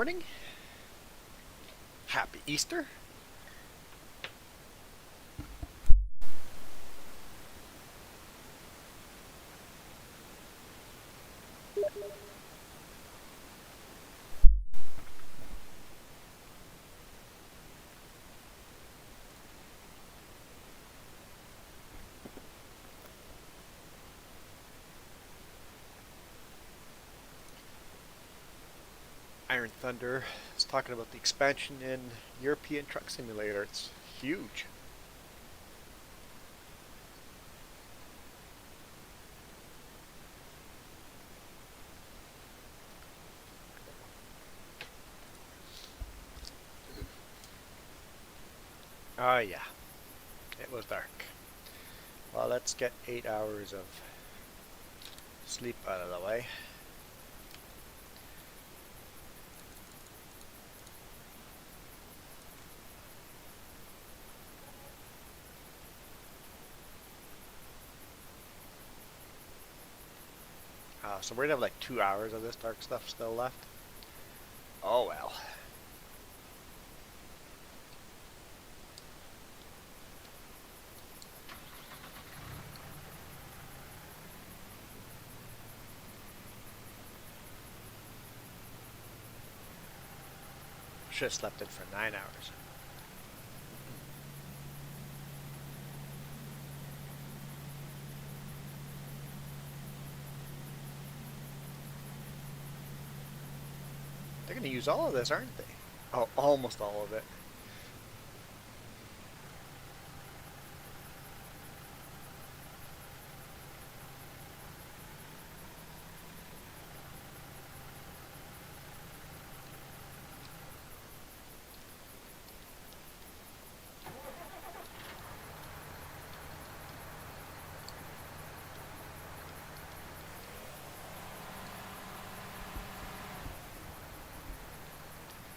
morning. Happy Easter. Iron Thunder is talking about the expansion in European Truck Simulator. It's huge. Oh yeah, it was dark. Well, let's get 8 hours of sleep out of the way. So we're gonna have like 2 hours of this dark stuff still left. Oh well. Should have slept in for 9 hours. They're gonna use all of this, aren't they? Oh, almost all of it.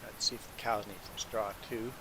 Let's see if the cows need some straw too.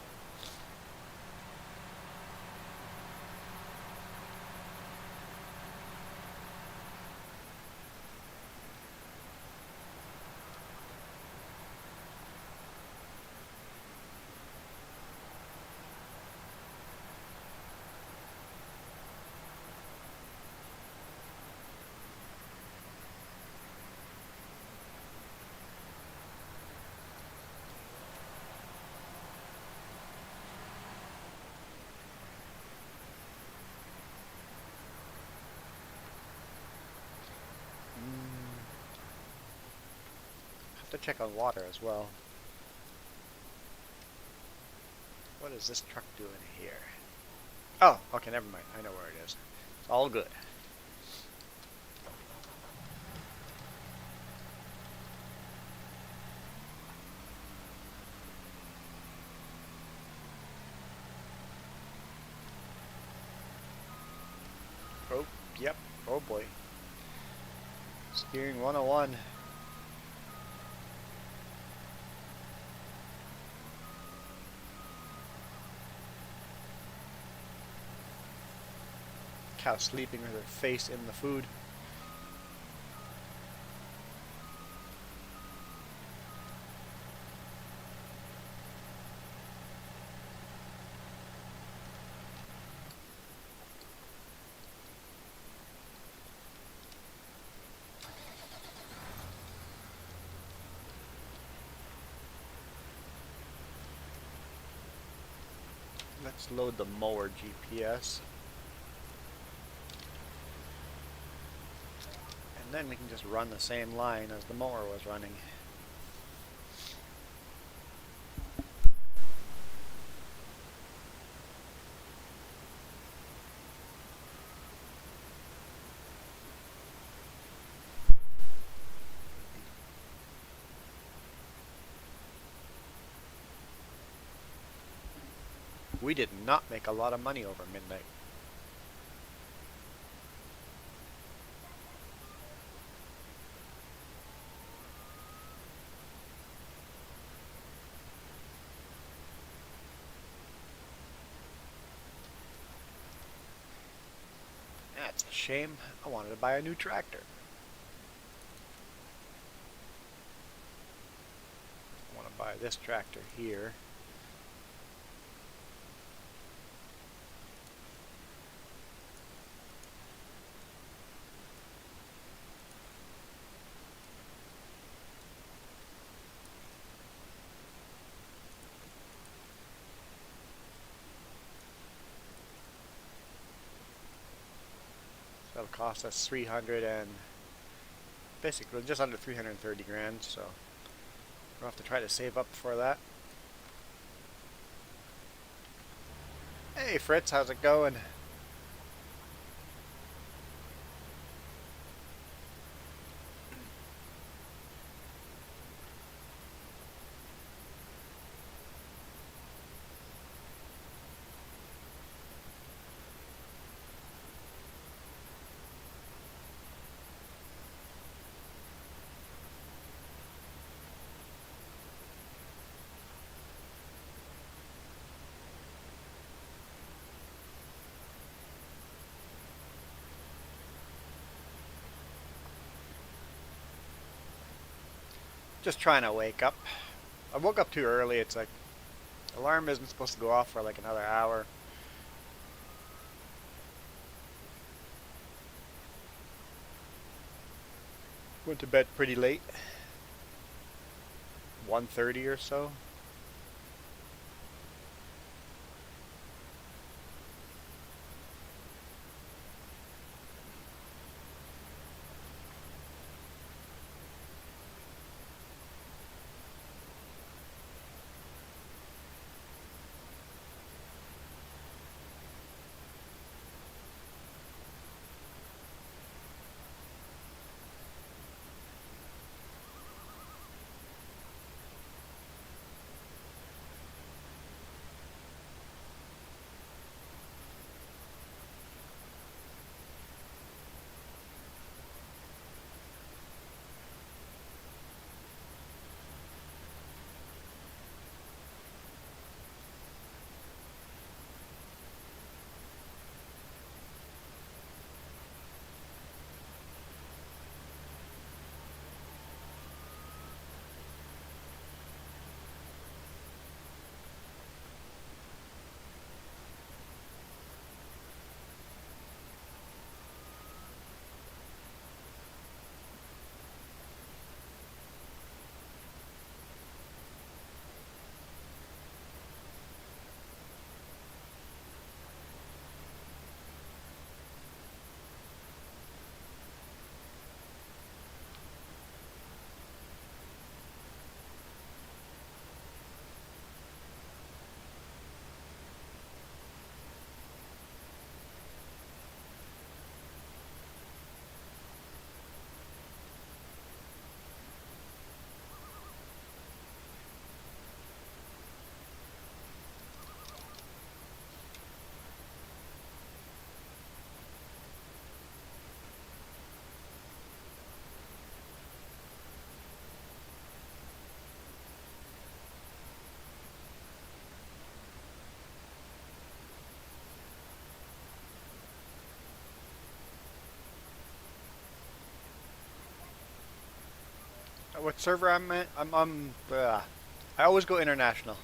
Have to check on water as well. What is this truck doing here? Oh, okay, never mind. I know where it is. It's all good. Oh, yep. Oh boy. Steering 101. Cow sleeping with her face in the food. Let's load the mower GPS. And then we can just run the same line as the mower was running. We did not make a lot of money over midnight. That's a shame. I wanted to buy a new tractor. I want to try this tractor here. That'll cost us 300 and basically just under 330 grand, so we'll have to try to save up for that. Hey Fritz, how's it going? Just trying to wake up. I woke up too early. It's like alarm isn't supposed to go off for like another hour. Went to bed pretty late. 1:30 or so. What server I'm at? I'm on. I always go international.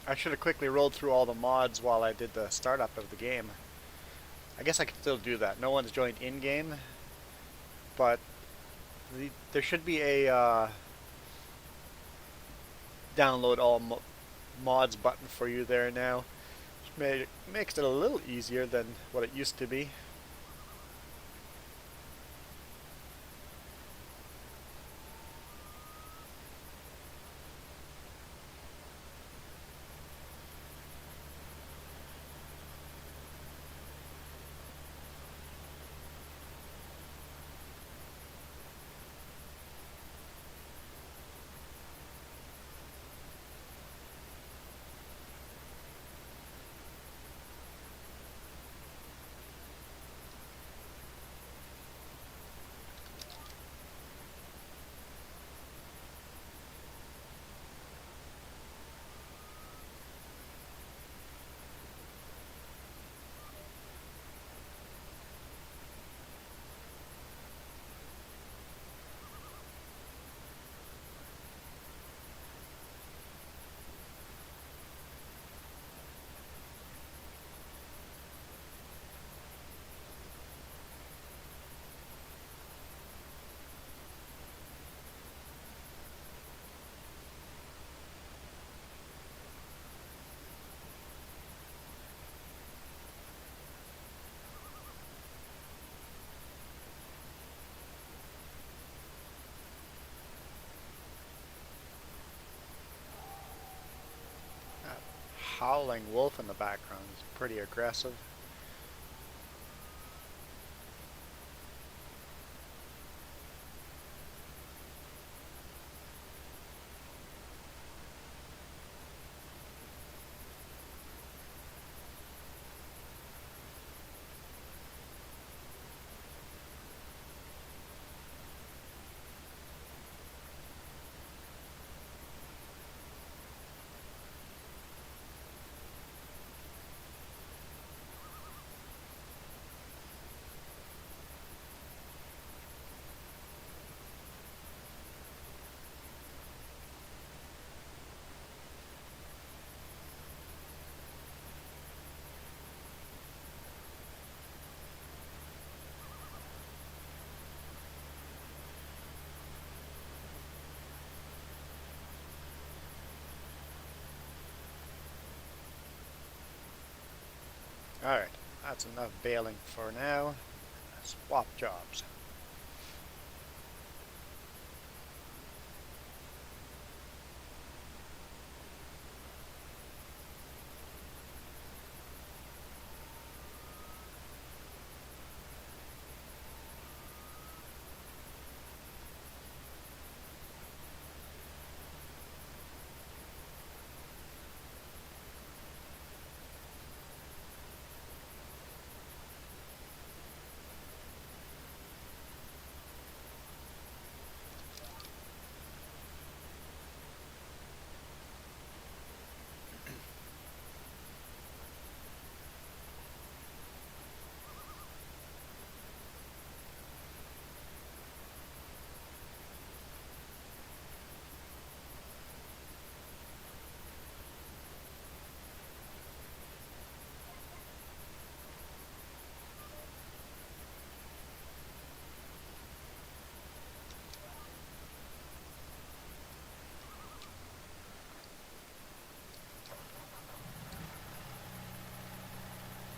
I should have quickly rolled through all the mods while I did the startup of the game. I guess I could still do that. No one's joined in-game, but there should be a download all mods button for you there now. Which makes it a little easier than what it used to be. howling wolf in the background. It's pretty aggressive. Alright, that's enough bailing for now. Swap jobs.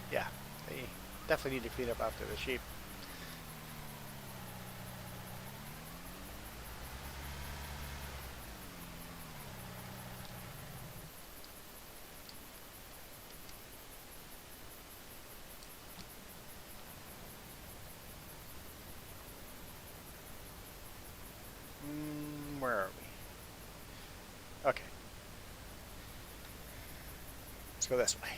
Yeah, they definitely need to clean up after the sheep. Where are we? Okay, let's go this way.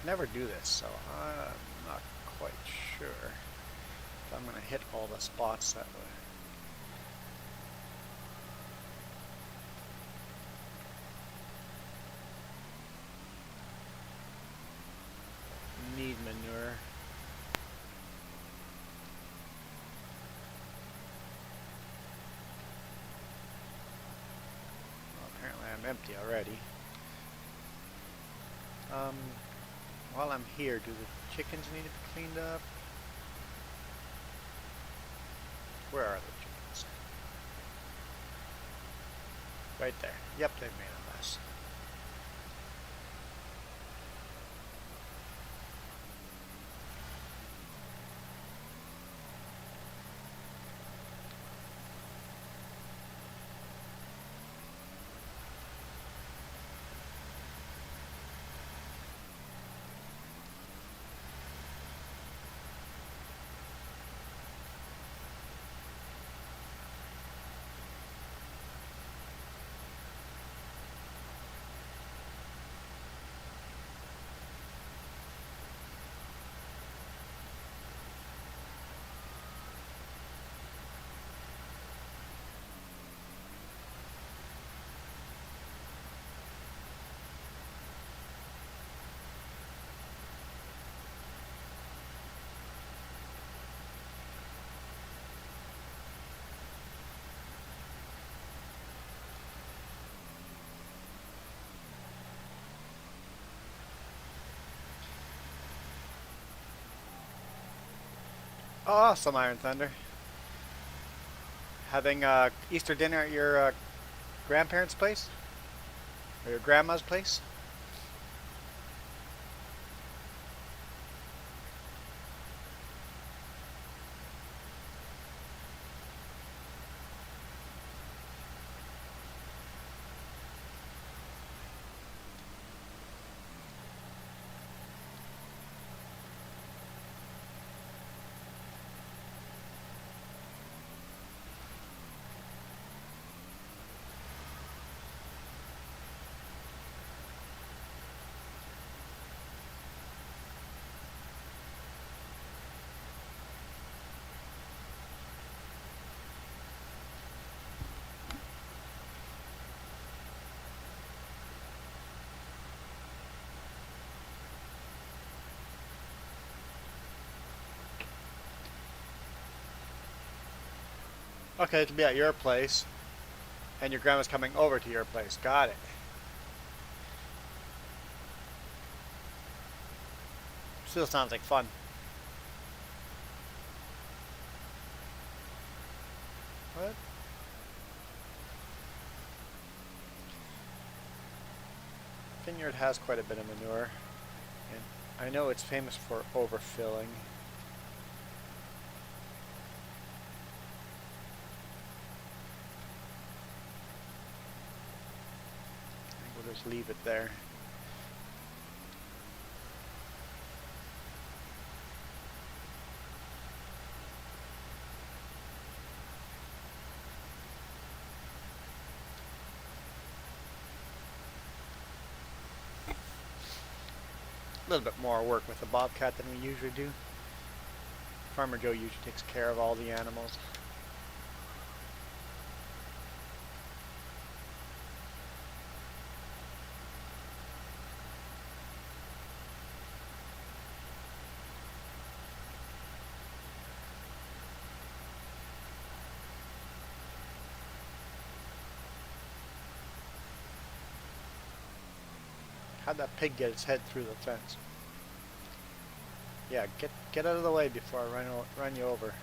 never do this, so I'm not quite sure if I'm going to hit all the spots that way. Need manure. Well, apparently I'm empty already. While I'm here, do the chickens need to be cleaned up? Where are the chickens? Right there. Yep, they've made a mess. Awesome, Iron Thunder. Having Easter dinner at your grandparents' place? Or your grandma's place? Okay, to be at your place, and your grandma's coming over to your place. Got it. Still sounds like fun. What? Vineyard has quite a bit of manure, and I know it's famous for overfilling. We'll just leave it there. A little bit more work with the bobcat than we usually do. Farmer Joe usually takes care of all the animals. How'd that pig get its head through the fence? Yeah, get out of the way before I run you over.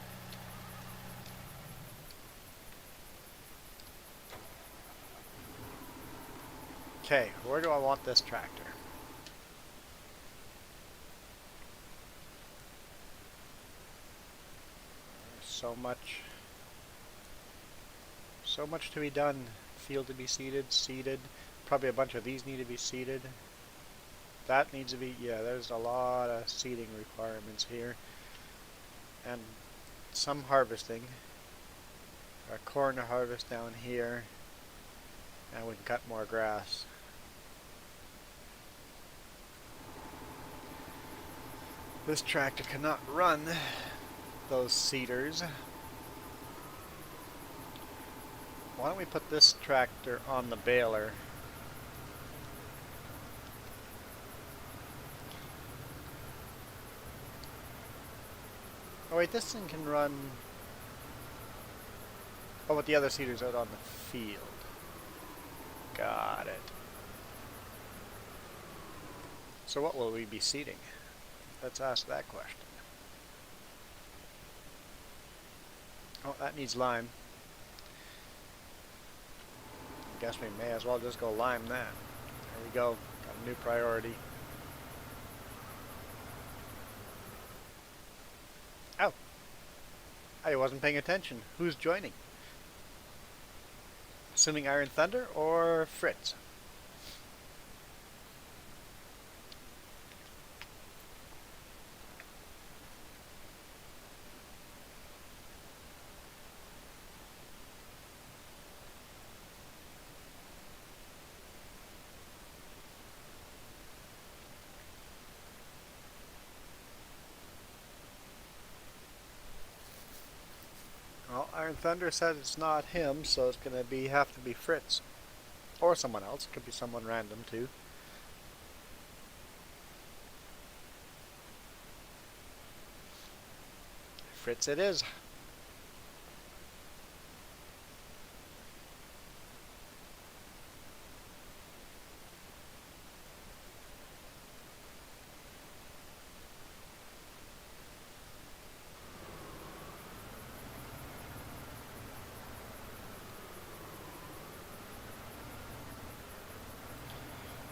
Okay, where do I want this tractor? So much to be done. Field to be seeded. Probably a bunch of these need to be seeded. That needs to be, yeah, there's a lot of seeding requirements here. And some harvesting. Our corn to harvest down here. And we can cut more grass. This tractor cannot run those seeders. Why don't we put this tractor on the baler? Oh wait, this thing can run... Oh, but the other seeder's out on the field. Got it. So what will we be seeding? Let's ask that question. Oh, that needs lime. Guess we may as well just go lime that. There we go. Got a new priority. Oh! I wasn't paying attention. Who's joining? Assuming Iron Thunder or Fritz? Well, Iron Thunder said it's not him, so it's going to have to be Fritz. Or someone else. It could be someone random, too. Fritz it is.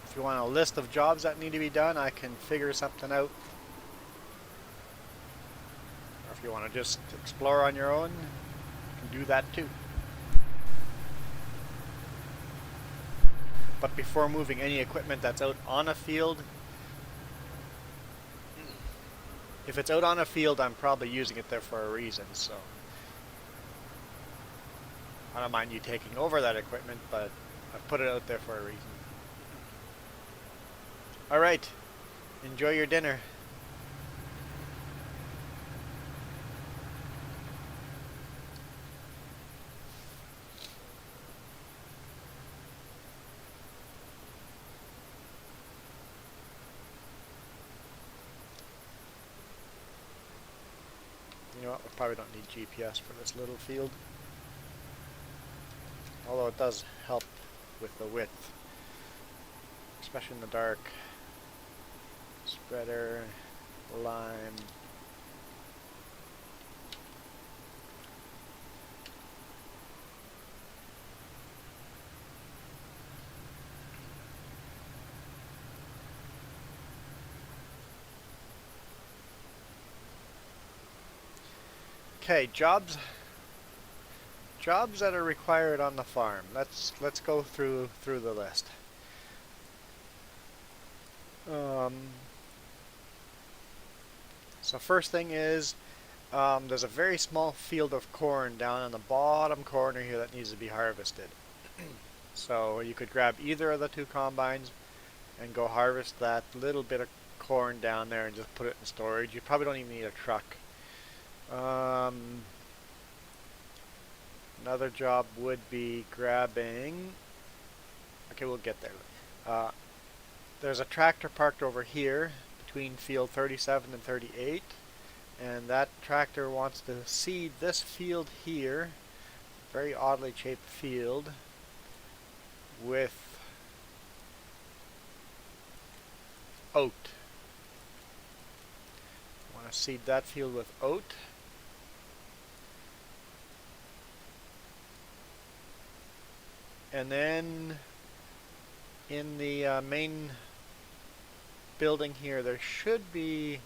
If you want a list of jobs that need to be done, I can figure something out. Or if you want to just explore on your own, you can do that too. But before moving any equipment that's out on a field, if it's out on a field, I'm probably using it there for a reason, so I don't mind you taking over that equipment, but I've put it out there for a reason. Alright, enjoy your dinner. You know what, we probably don't need GPS for this little field. Although it does help with the width, especially in the dark. Spreader, lime. Okay, jobs that are required on the farm. Let's go through the list. So first thing is, there's a very small field of corn down in the bottom corner here that needs to be harvested. So you could grab either of the two combines and go harvest that little bit of corn down there and just put it in storage. You probably don't even need a truck. Another job would be grabbing... Okay, we'll get there. There's a tractor parked over here between field 37 and 38, and that tractor wants to seed this field here, very oddly shaped field, with oat. I want to seed that field with oat. And then in the main building here, there should be,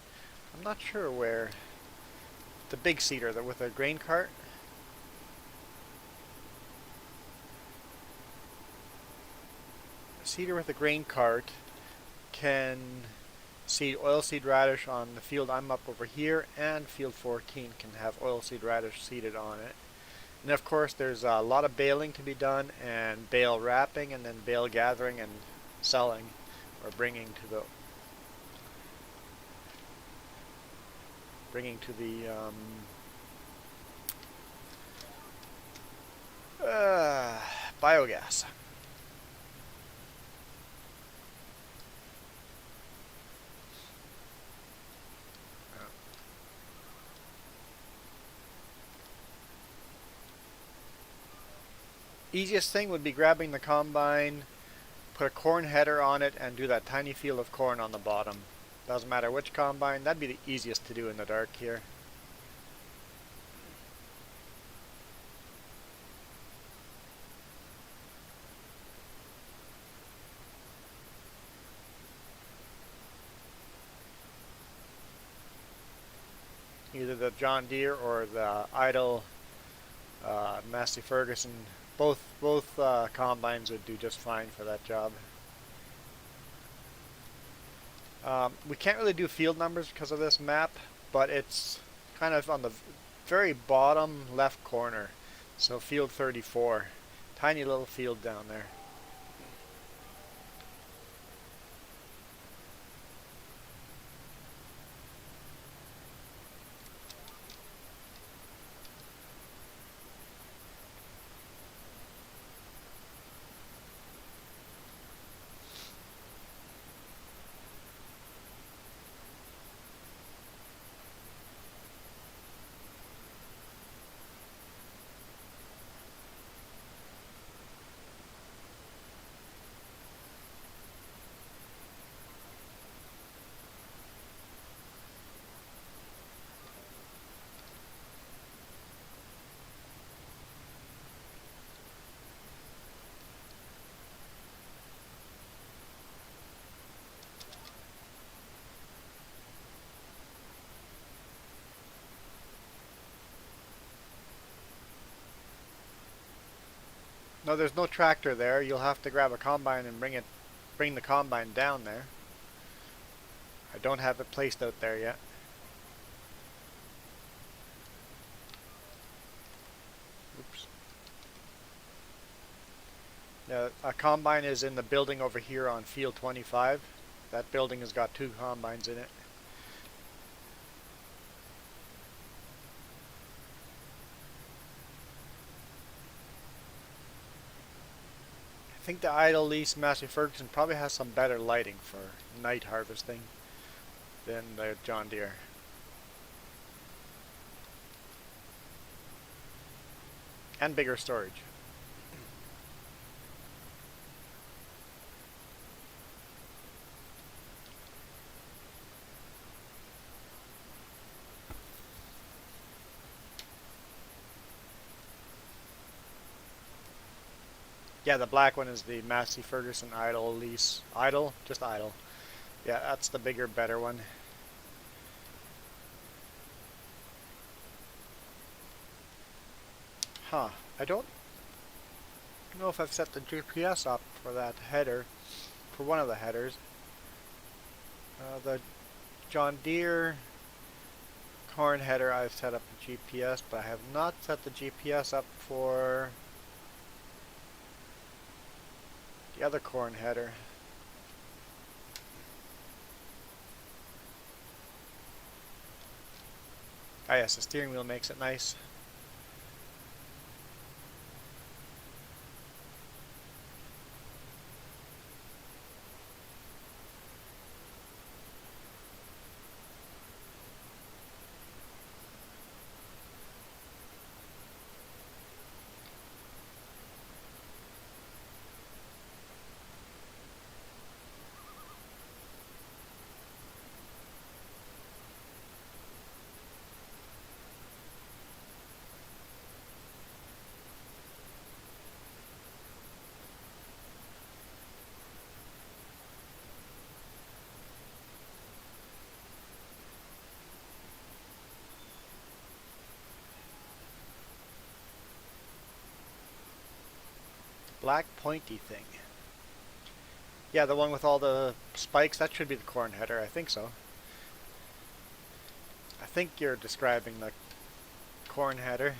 I'm not sure where, the big seeder with a grain cart. A seeder with a grain cart can seed oilseed radish on the field I'm up over here, and field 14 can have oilseed radish seeded on it. And of course there's a lot of baling to be done, and bale wrapping, and then bale gathering and selling or bringing to the bringing to the biogas. Easiest thing would be grabbing the combine, put a corn header on it, and do that tiny field of corn on the bottom. Doesn't matter which combine, that'd be the easiest to do in the dark here. Either the John Deere or the idle Massey Ferguson, both combines would do just fine for that job. We can't really do field numbers because of this map, but it's kind of on the very bottom left corner. So field 34, tiny little field down there. No, there's no tractor there. You'll have to grab a combine and bring the combine down there. I don't have it placed out there yet. Oops. Yeah, a combine is in the building over here on field 25. That building has got 2 combines in it. I think the idle lease Massey Ferguson probably has some better lighting for night harvesting than the John Deere. And bigger storage. Yeah, the black one is the Massey Ferguson idle lease. Idle? Just idle. Yeah, that's the bigger, better one. Huh. I don't know if I've set the GPS up for that header, for one of the headers. The John Deere corn header I've set up the GPS, but I have not set the GPS up for the other corn header. Ah yes, the steering wheel makes it nice. Black pointy thing. Yeah, the one with all the spikes, that should be the corn header, I think so. I think you're describing the corn header.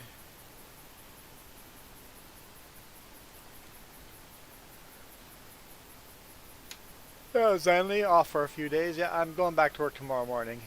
Yeah, Zanley, off for a few days. Yeah, I'm going back to work tomorrow morning.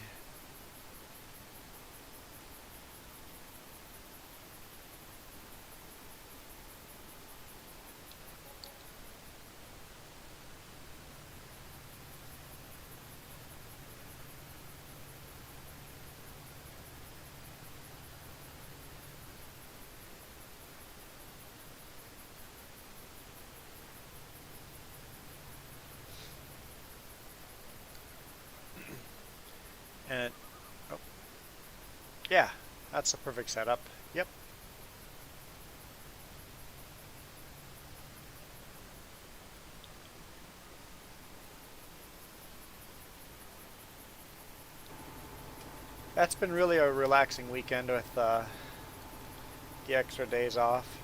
Yeah, that's the perfect setup. Yep. That's been really a relaxing weekend with the extra days off.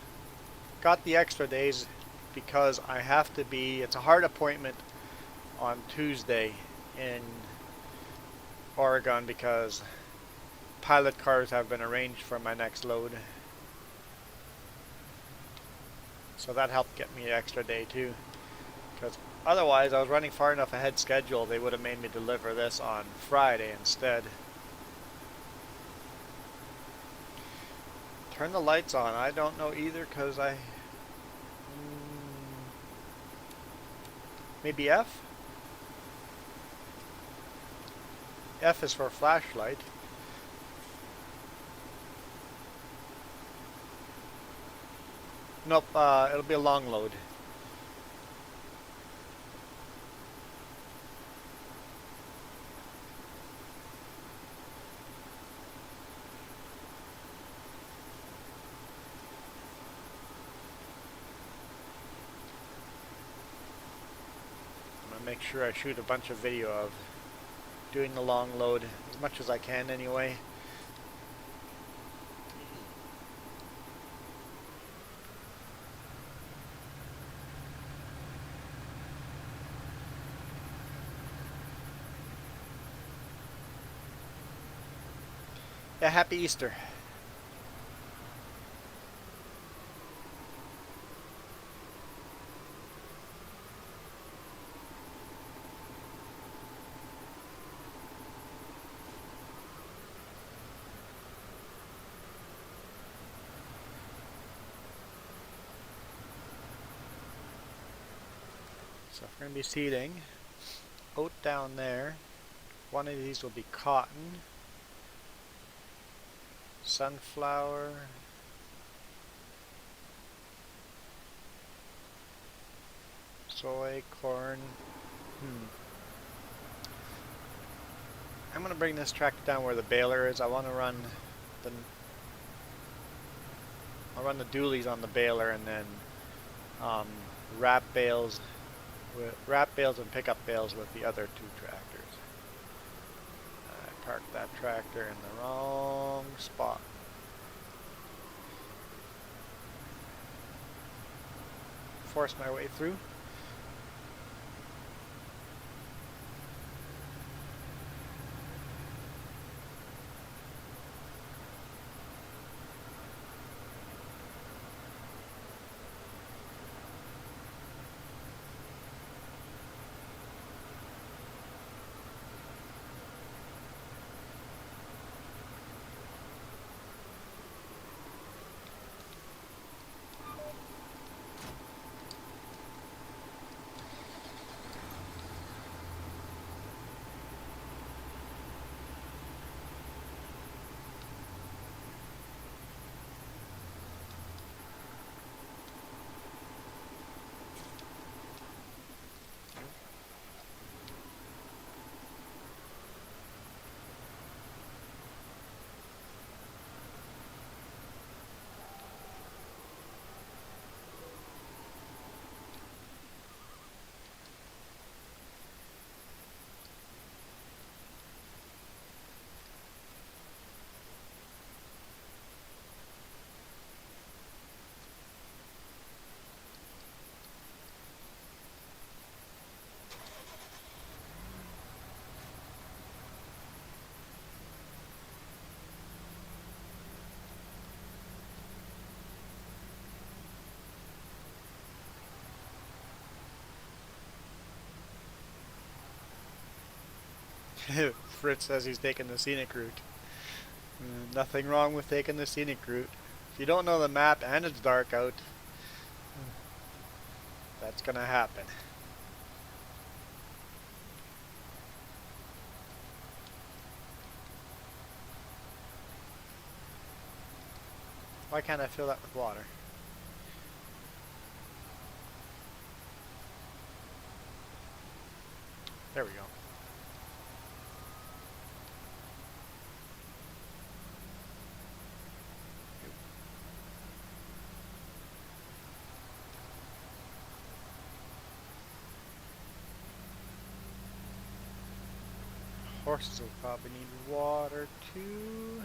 Got the extra days because I have to be, it's a hard appointment on Tuesday in Oregon because pilot cars have been arranged for my next load. So that helped get me an extra day too. Because otherwise I was running far enough ahead schedule, they would have made me deliver this on Friday instead. Turn the lights on. I don't know either because maybe F? F is for flashlight. Nope, it'll be a long load. I'm gonna make sure I shoot a bunch of video of doing the long load as much as I can anyway. Yeah, happy Easter. So we're going to be seeding oat down there. One of these will be cotton, sunflower, soy, corn. I'm going to bring this tractor down where the baler is. I want to run the I'll run the dualies on the baler and then wrap bales and pickup bales with the other two tractors. I parked that tractor in the wrong spot. Force my way through. Fritz says he's taking the scenic route. Nothing wrong with taking the scenic route. If you don't know the map and it's dark out, that's gonna happen. Why can't I fill that with water? There we go. Horses will probably need water too.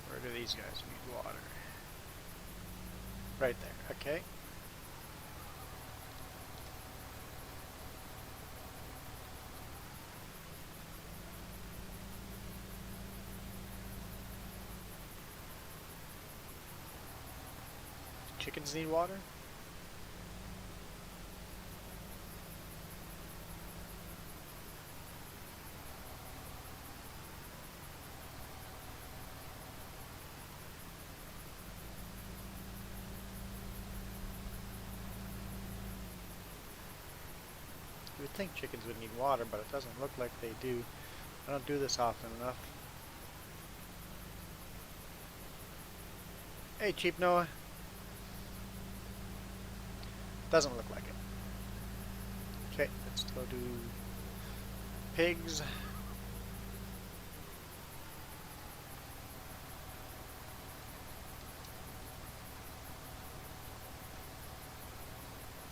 Where do these guys need water? Right there, okay. Chickens need water? You would think chickens would need water, but it doesn't look like they do. I don't do this often enough. Hey, Cheap Noah. Doesn't look like it. Okay, let's go do pigs.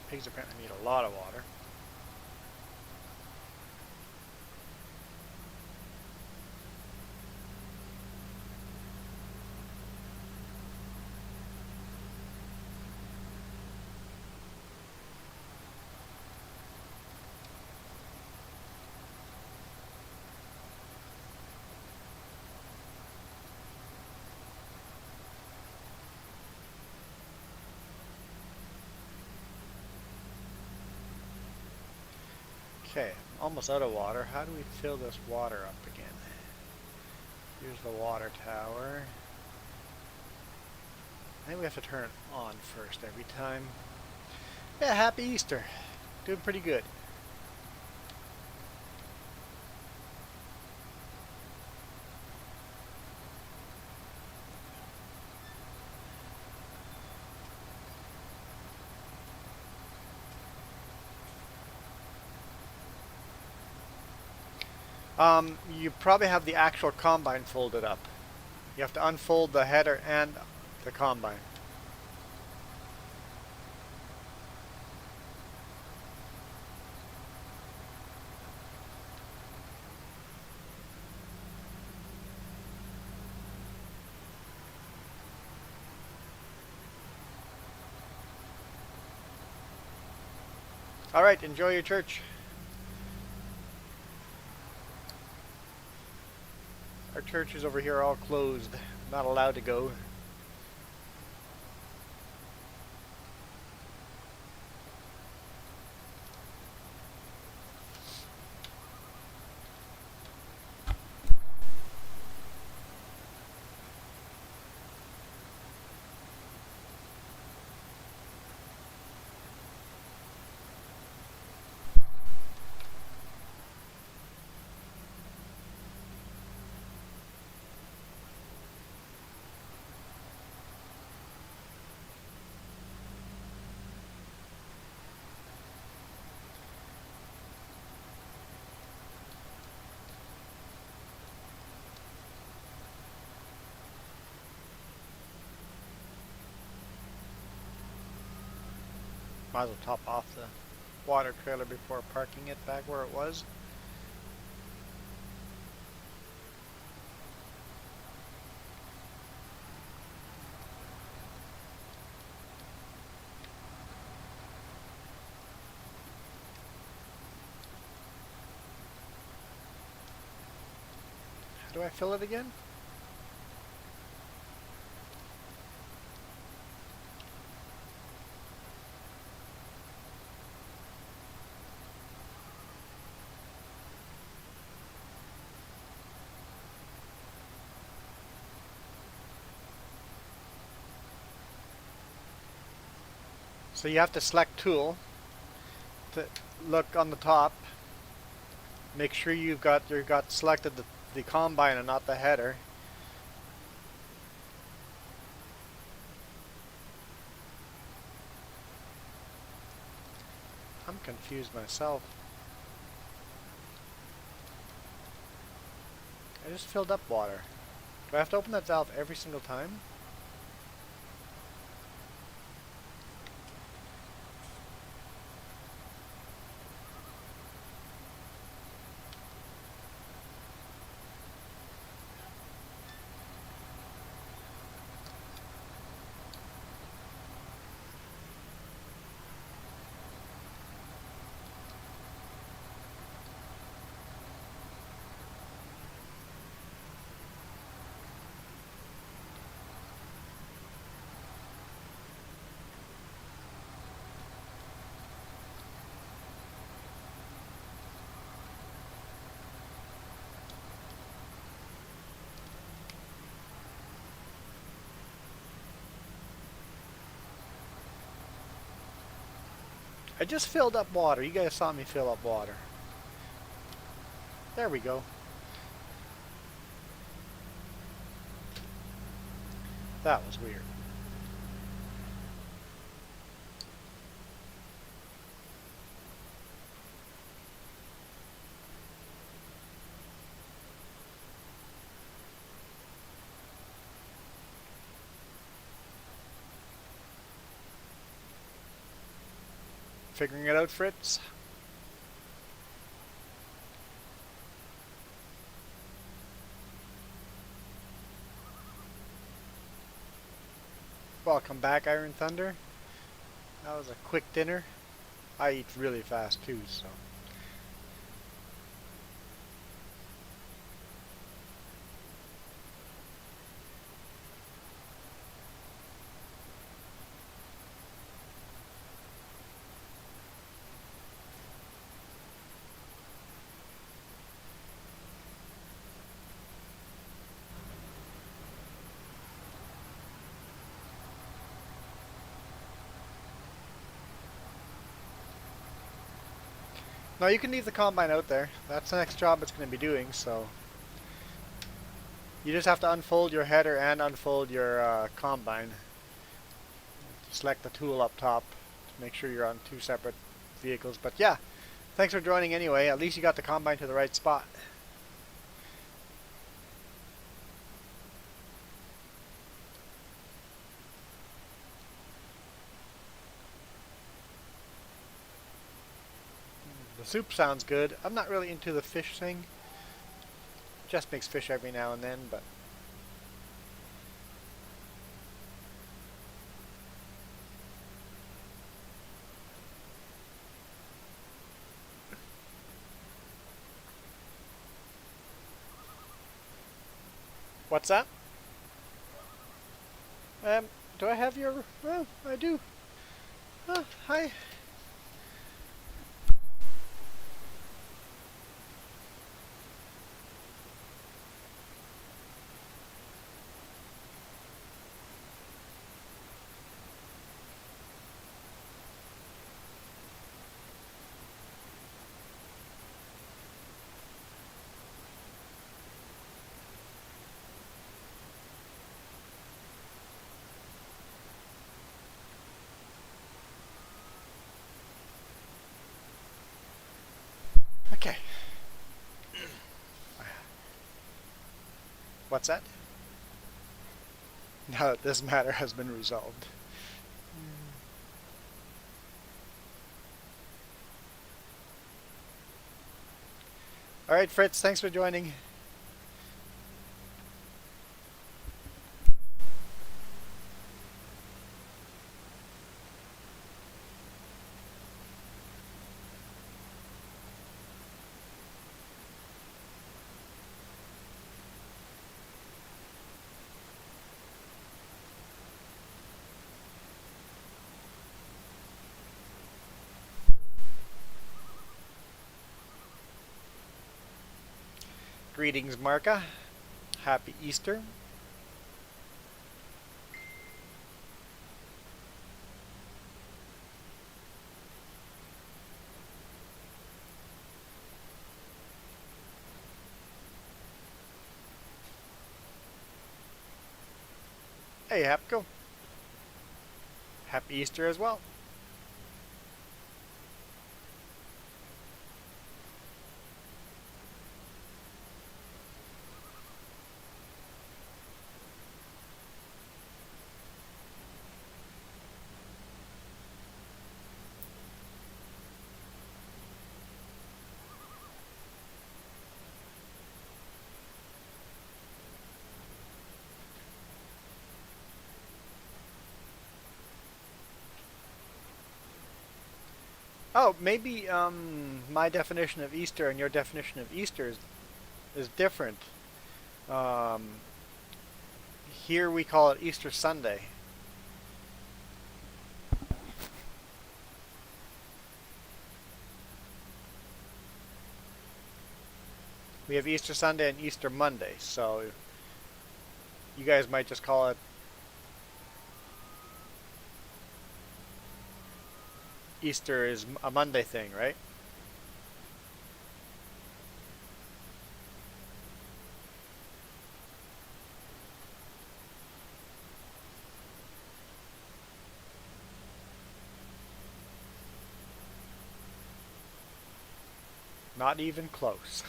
Pigs apparently need a lot of water. Okay, I'm almost out of water. How do we fill this water up again? Here's the water tower. I think we have to turn it on first every time. Yeah, happy Easter. Doing pretty good. You probably have the actual combine folded up. You have to unfold the header and the combine. Alright, enjoy your church. Our churches over here are all closed. Not allowed to go. Might as well top off the water trailer before parking it back where it was. How do I fill it again? So you have to select tool to look on the top. Make sure you've got selected the combine and not the header. I'm confused myself. I just filled up water. Do I have to open that valve every single time? I just filled up water. You guys saw me fill up water. There we go. That was weird. Figuring it out, Fritz? Welcome back, Iron Thunder. That was a quick dinner. I eat really fast too, so. No, you can leave the combine out there. That's the next job it's going to be doing, so. You just have to unfold your header and unfold your combine. Select the tool up top to make sure you're on two separate vehicles. But yeah, thanks for joining anyway. At least you got the combine to the right spot. The soup sounds good. I'm not really into the fish thing. Just makes fish every now and then, but what's that? Do I have your... Oh, I do. Oh, hi. Okay. What's that? Now that this matter has been resolved. Alright, Fritz, thanks for joining. Greetings, Marka. Happy Easter. Hey, Hapco. Happy Easter as well. Oh, maybe my definition of Easter and your definition of Easter is different. Um, Here we call it Easter Sunday. We have Easter Sunday and Easter Monday, so you guys might just call it Easter is a Monday thing, right? Not even close.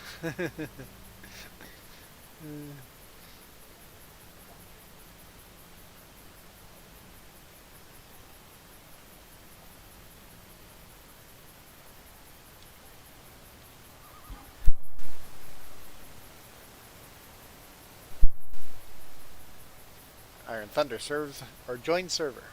Iron Thunder serves or join server.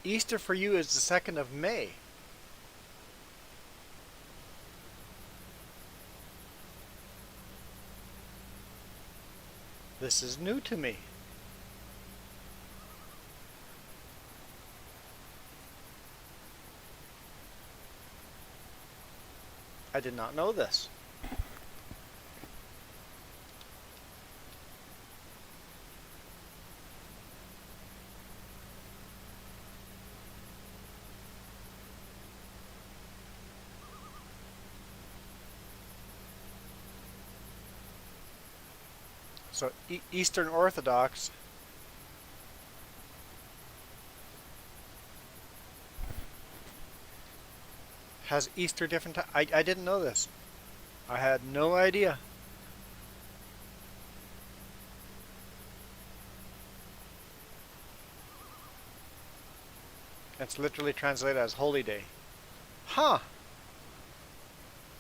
Easter for you is the 2nd of May. This is new to me. I did not know this. So Eastern Orthodox has Easter different time. I didn't know this. I had no idea. It's literally translated as Holy Day. Huh.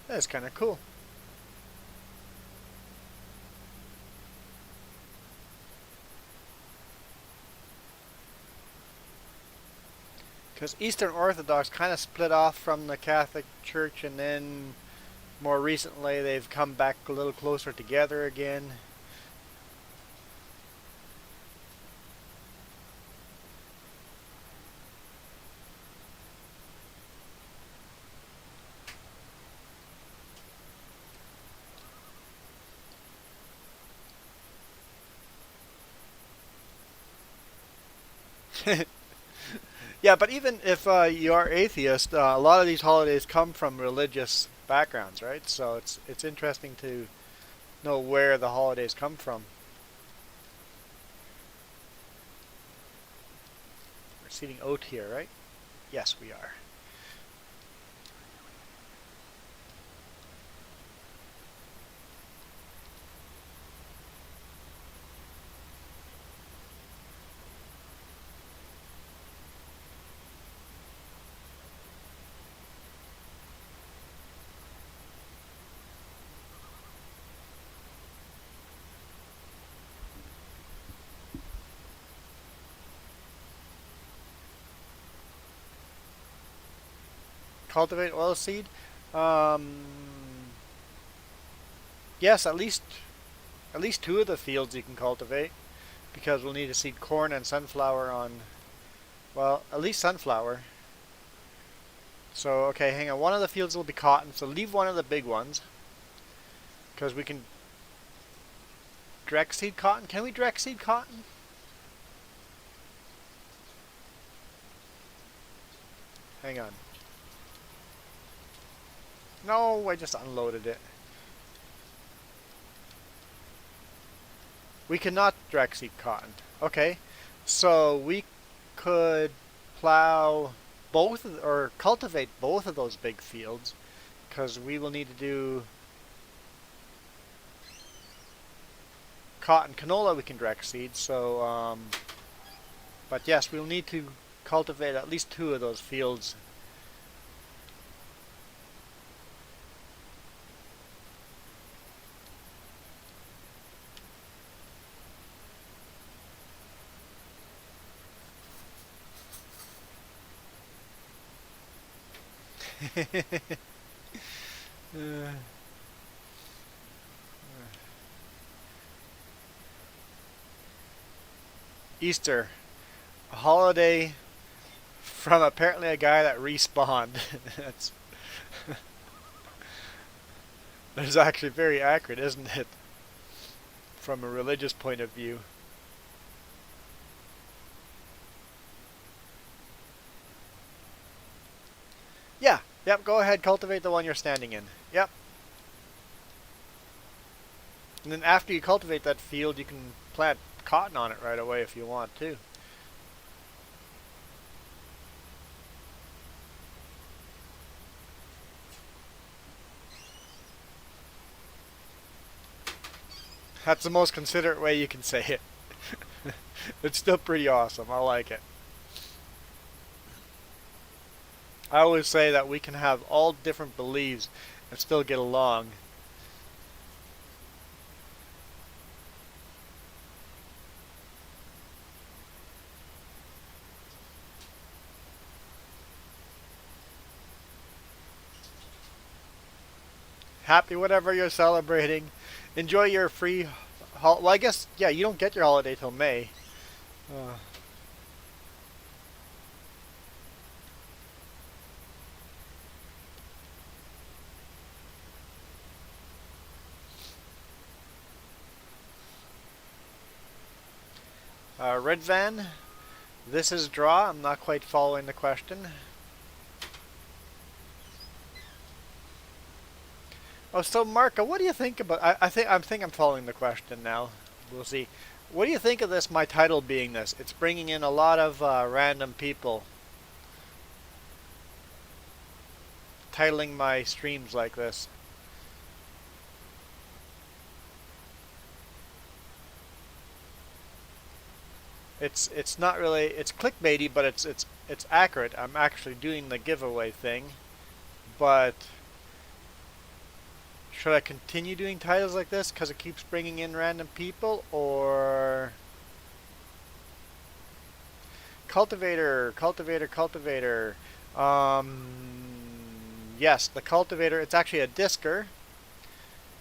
That's kind of cool. Because Eastern Orthodox kind of split off from the Catholic Church, and then more recently they've come back a little closer together again. Yeah, but even if you are atheist, a lot of these holidays come from religious backgrounds, right? So it's interesting to know where the holidays come from. We're seeding oat here, right? Yes, we are. Cultivate oilseed. Um, yes, at least two of the fields you can cultivate, because we'll need to seed corn and sunflower on. Well, at least sunflower. So okay, hang on. One of the fields will be cotton, so leave one of the big ones, because we can direct seed cotton. Can we direct seed cotton? Hang on. No, I just unloaded it. We cannot direct seed cotton. Okay, so we could plow or cultivate both of those big fields, because we will need to do cotton, canola. We can direct seed. So, but yes, we'll need to cultivate at least 2 of those fields. uh, Easter, a holiday from apparently a guy that respawned. That's That's actually very accurate, isn't it? From a religious point of view. Yeah, yep, go ahead, cultivate the one you're standing in. Yep. And then after you cultivate that field, you can plant cotton on it right away if you want to. That's the most considerate way you can say it. It's still pretty awesome. I like it. I always say that we can have all different beliefs and still get along. Happy whatever you're celebrating. Enjoy your free well, I guess, yeah, you don't get your holiday till May. Uh, Red Van, this is draw. I'm not quite following the question. Oh, so Marco, what do you think about? I think I'm following the question now. We'll see. What do you think of this? My title being this, it's bringing in a lot of random people titling my streams like this. It's not really, it's clickbaity, but it's accurate. I'm actually doing the giveaway thing, but should I continue doing titles like this because it keeps bringing in random people, or cultivator? Um, yes, the cultivator. It's actually a disker.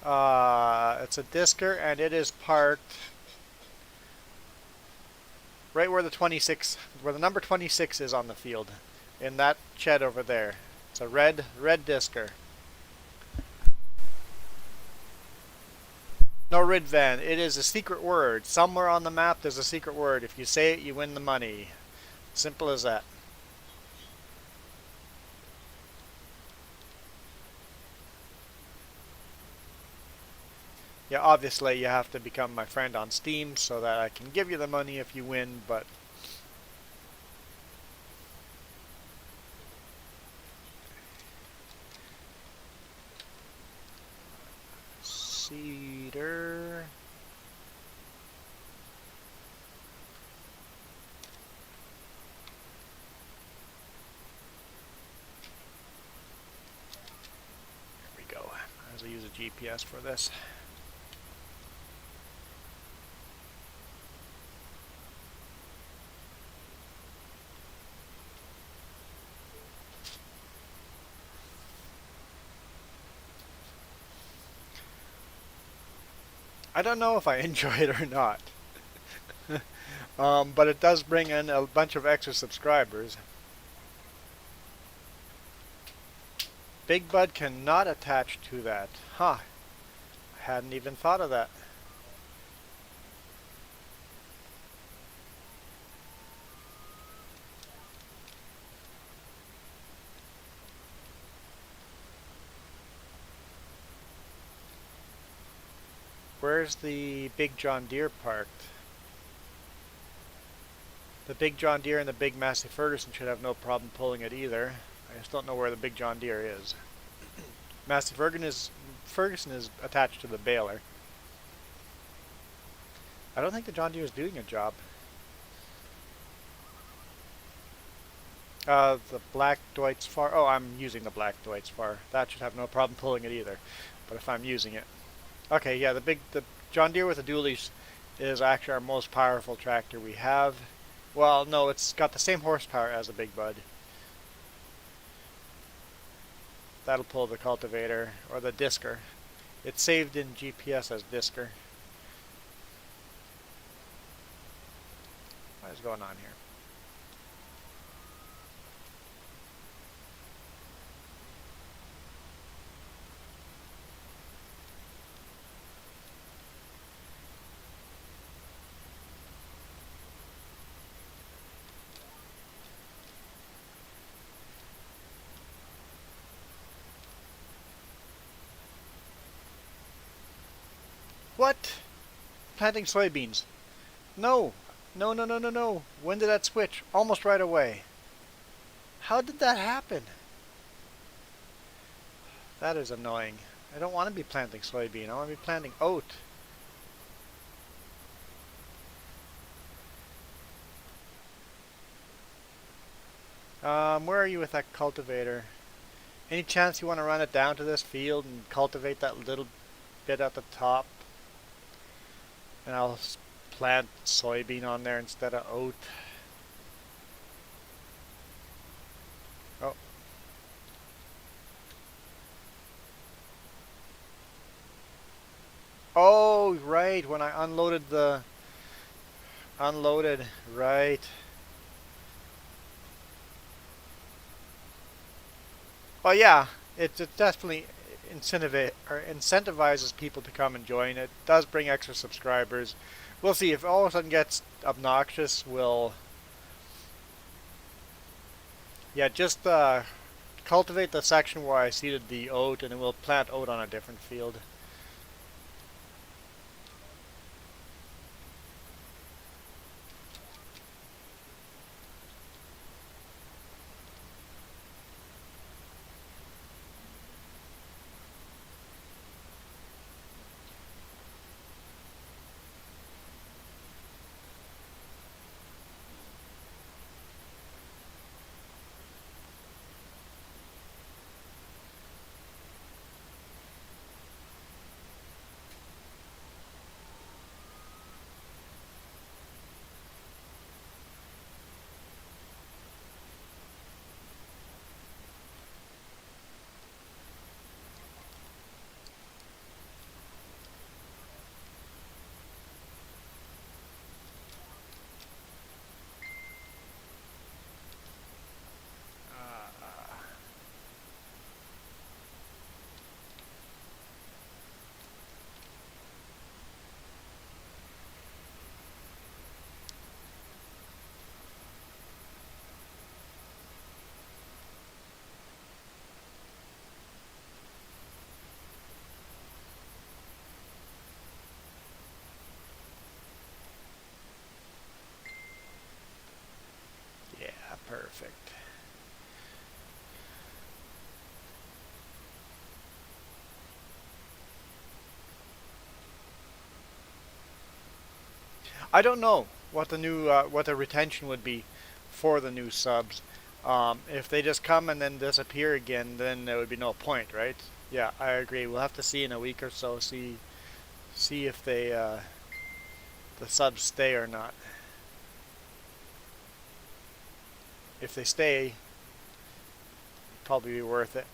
It's a disker, and it is parked right where where the number 26 is on the field, in that shed over there. It's a red disker. No, red van. It is a secret word. Somewhere on the map there's a secret word. If you say it, you win the money. Simple as that. Yeah, obviously you have to become my friend on Steam so that I can give you the money if you win, but cedar. There we go. Might as well use a GPS for this. I don't know if I enjoy it or not. But it does bring in a bunch of extra subscribers. Big Bud cannot attach to that. Huh. I hadn't even thought of that. Where's the big John Deere parked? The big John Deere and the big Massey Ferguson should have no problem pulling it either. I just don't know where the big John Deere is. Massey Ferguson is attached to the baler. I don't think the John Deere is doing a job. The black Deutz Fahr. Oh, I'm using the black Deutz Fahr. That should have no problem pulling it either. But if I'm using it. Okay, yeah, the John Deere with the dualies is actually our most powerful tractor we have. Well, no, it's got the same horsepower as the Big Bud. That'll pull the cultivator, or the disker. It's saved in GPS as disker. What is going on here? What? Planting soybeans. No. No, no, no, no, no. When did that switch? Almost right away. How did that happen? That is annoying. I don't want to be planting soybean. I want to be planting oat. Where are you with that cultivator? Any chance you want to run it down to this field and cultivate that little bit at the top? And I'll plant soybean on there instead of oat. Oh. Oh, right, when I unloaded the... Unloaded, right. Well, yeah, it definitely incentivizes people to come and join. It does bring extra subscribers. We'll see if it all of a sudden gets obnoxious. We'll, yeah, just cultivate the section where I seeded the oat, and then we'll plant oat on a different field. Yeah, perfect. I don't know what the new what the retention would be for the new subs. If they just come and then disappear again, then there would be no point, right? Yeah, I agree. We'll have to see in a week or so. See if they the subs stay or not. If they stay, probably be worth it.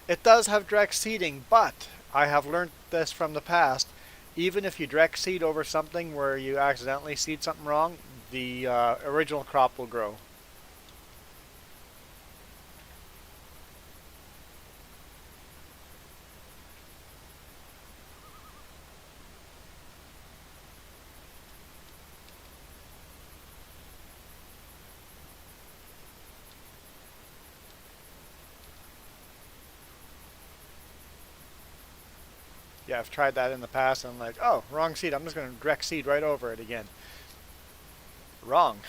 It does have direct seeding, but I have learned this from the past. Even if you direct seed over something where you accidentally seed something wrong, the original crop will grow. Yeah, I've tried that in the past and I'm like, oh, wrong seed. I'm just going to direct seed right over it again. Wrong.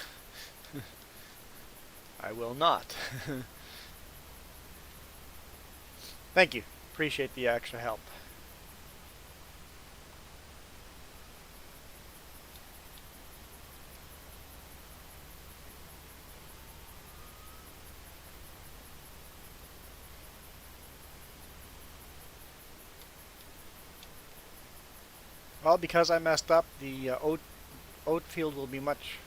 I will not. Thank you. Appreciate the extra help. Well, because I messed up, the oat field will be much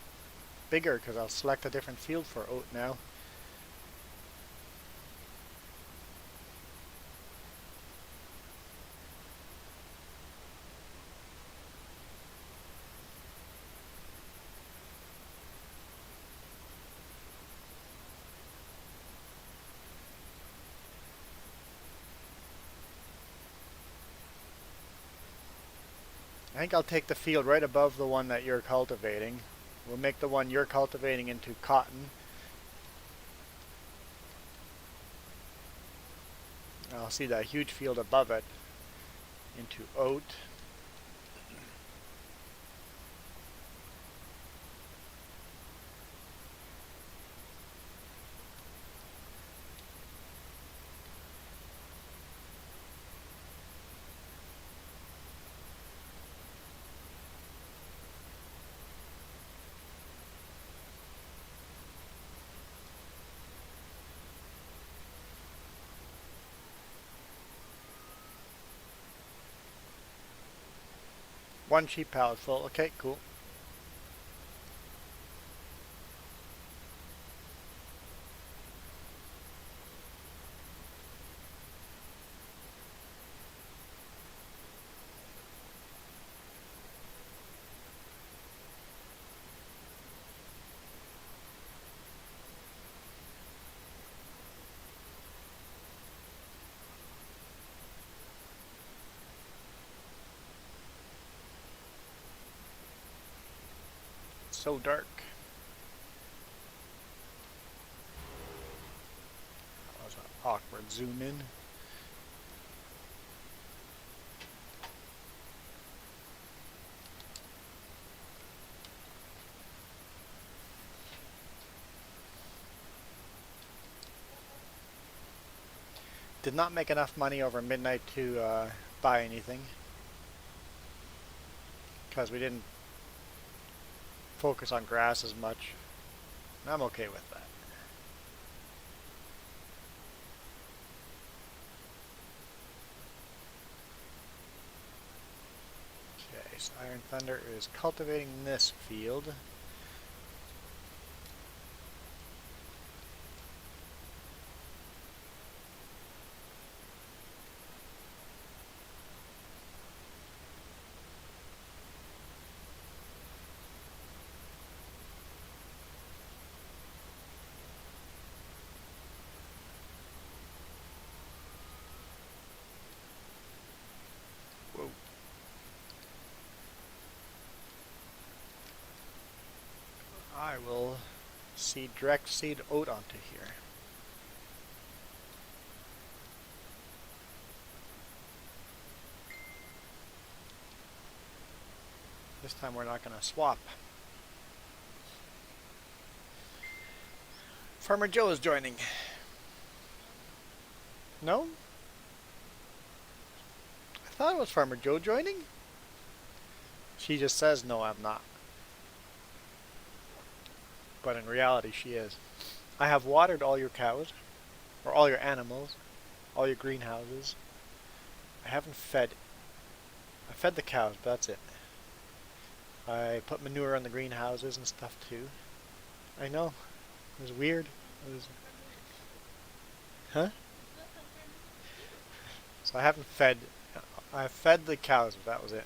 bigger because I'll select a different field for oat now. I think I'll take the field right above the one that you're cultivating. We'll make the one you're cultivating into cotton. I'll see that huge field above it into oat. One sheep pallet full. Okay, cool. So dark. That was an awkward zoom in. Did not make enough money over midnight to buy anything because we didn't focus on grass as much. I'm okay with that. Okay, so Iron Thunder is cultivating this field. Whoa. I will direct seed oat onto here. This time we're not going to swap. Farmer Joe is joining. No? I thought it was Farmer Joe joining. She just says, no, I'm not. But in reality, she is. I have watered all your cows, or all your animals, all your greenhouses. I haven't fed. I fed the cows, but that's it. I put manure on the greenhouses and stuff too. I know. It was weird. It was... Huh? So I haven't fed. I fed the cows, but that was it.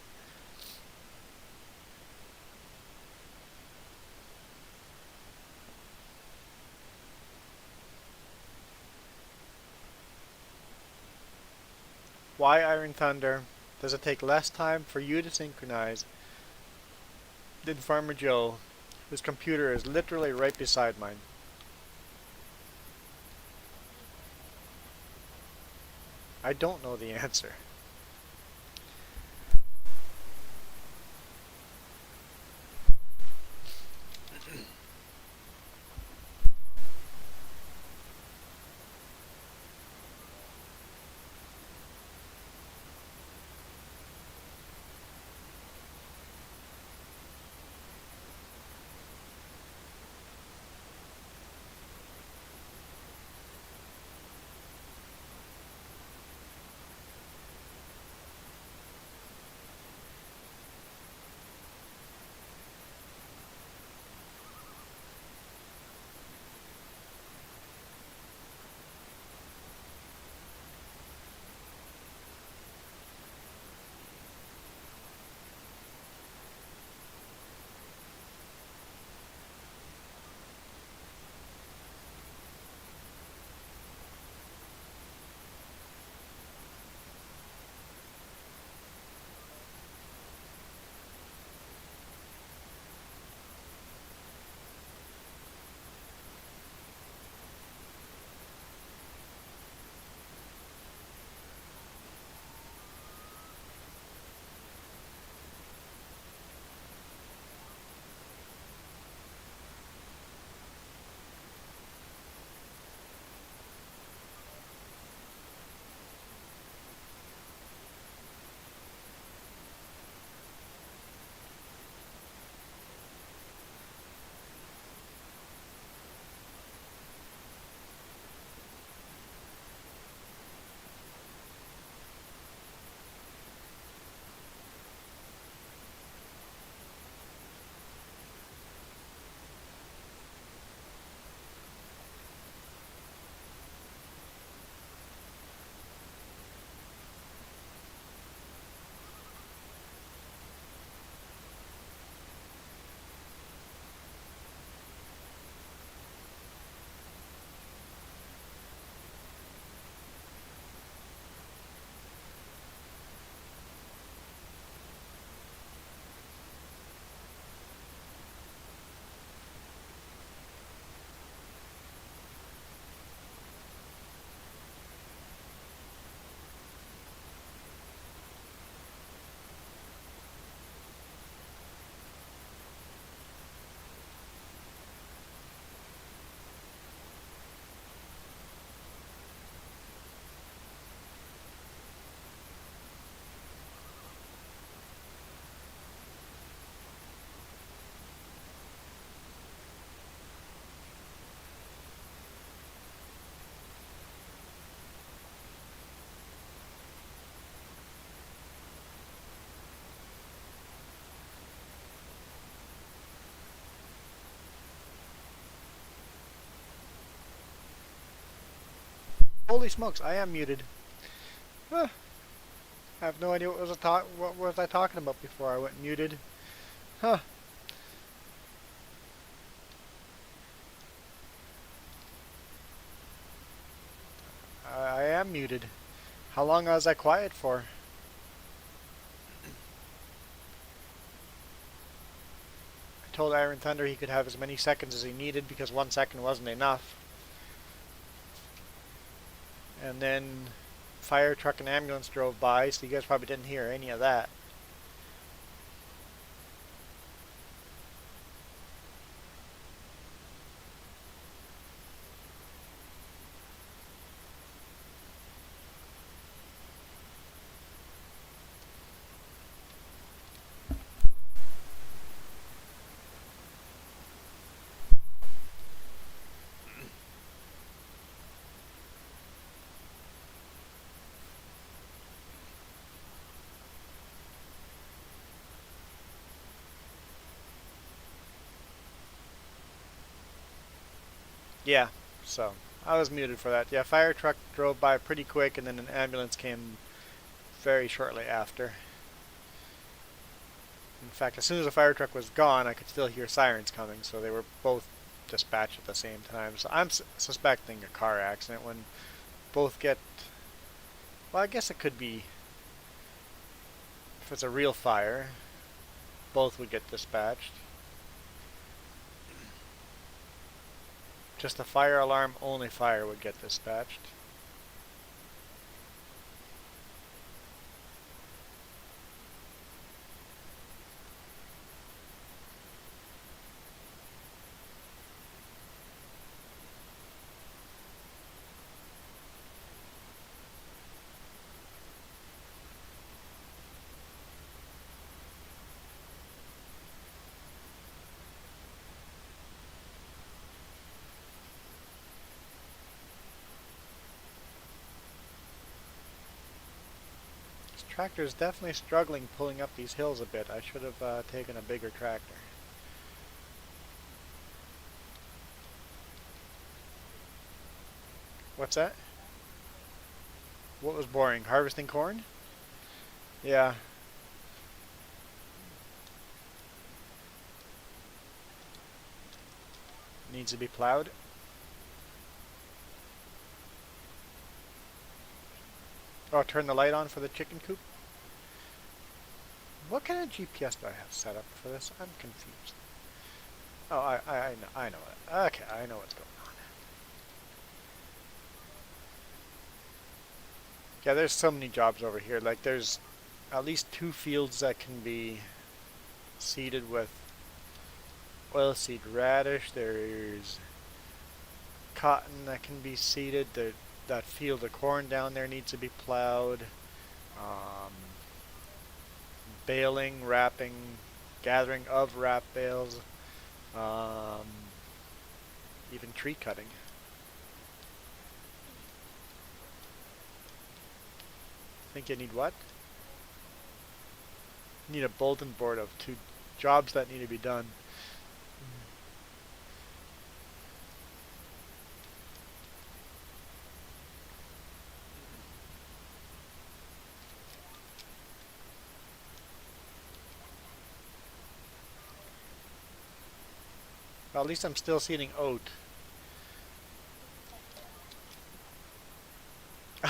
Why Iron Thunder? Does it take less time for you to synchronize than Farmer Joe, whose computer is literally right beside mine? I don't know the answer. Holy smokes, I am muted. Huh. I have no idea what was I talking about before I went muted. Huh. I am muted. How long was I quiet for? I told Iron Thunder he could have as many seconds as he needed because 1 second wasn't enough. And then fire truck and ambulance drove by, so you guys probably didn't hear any of that. Yeah, so I was muted for that. Yeah, fire truck drove by pretty quick and then an ambulance came very shortly after. In fact, as soon as the fire truck was gone, I could still hear sirens coming, so they were both dispatched at the same time. So I'm suspecting a car accident when both get... Well, I guess it could be... If it's a real fire, both would get dispatched. Just a fire alarm, only fire would get dispatched. This tractor is definitely struggling pulling up these hills a bit. I should have taken a bigger tractor. What's that? What was boring? Harvesting corn? Yeah. Needs to be plowed. Oh, turn the light on for the chicken coop? What kind of GPS do I have set up for this? I'm confused. Oh, I know it. Okay, I know what's going on. Yeah, there's so many jobs over here. Like, there's at least 2 fields that can be seeded with oilseed radish. There's cotton that can be seeded. That field of corn down there needs to be plowed. Um, Baling, wrapping, gathering of wrap bales, even tree cutting. Think you need what? You need a bulletin board of 2 jobs that need to be done. Well, at least I'm still seeding oat.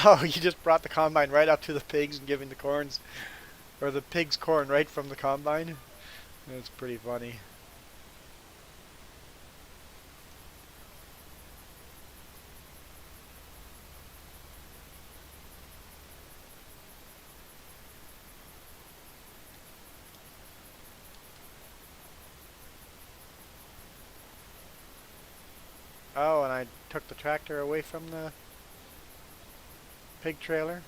Oh, you just brought the combine right up to the pigs and giving the corns, or the pigs corn right from the combine? That's pretty funny. Oh, and I took the tractor away from the pig trailer.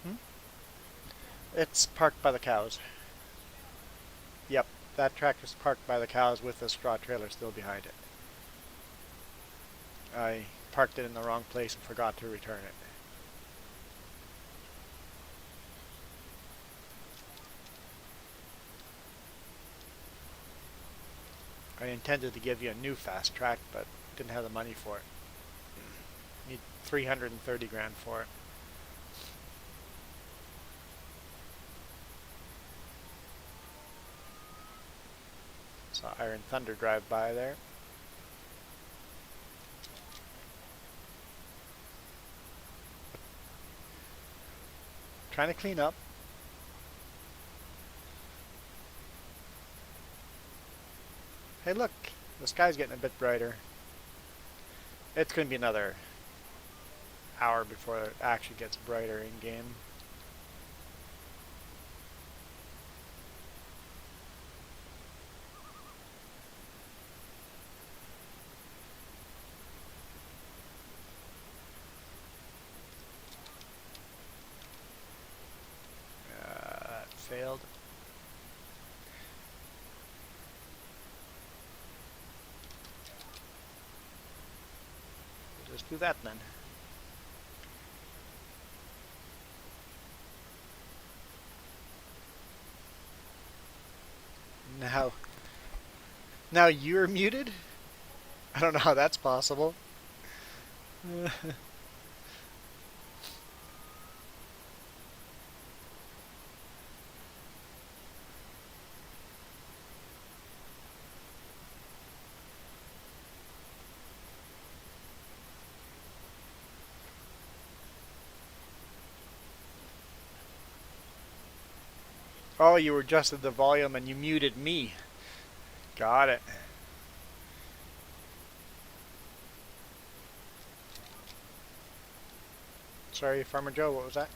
Hmm? It's parked by the cows. Yep, that tractor's parked by the cows with the straw trailer still behind it. I parked it in the wrong place and forgot to return it. I intended to give you a new fast track, but didn't have the money for it. Need 330 grand for it. Saw Iron Thunder drive by there. Trying to clean up. Hey look, the sky's getting a bit brighter. It's going to be another hour before it actually gets brighter in game. That failed. We'll just do that then. Now you're muted? I don't know how that's possible. Oh, you adjusted the volume and you muted me. Got it. Sorry, Farmer Joe, what was that?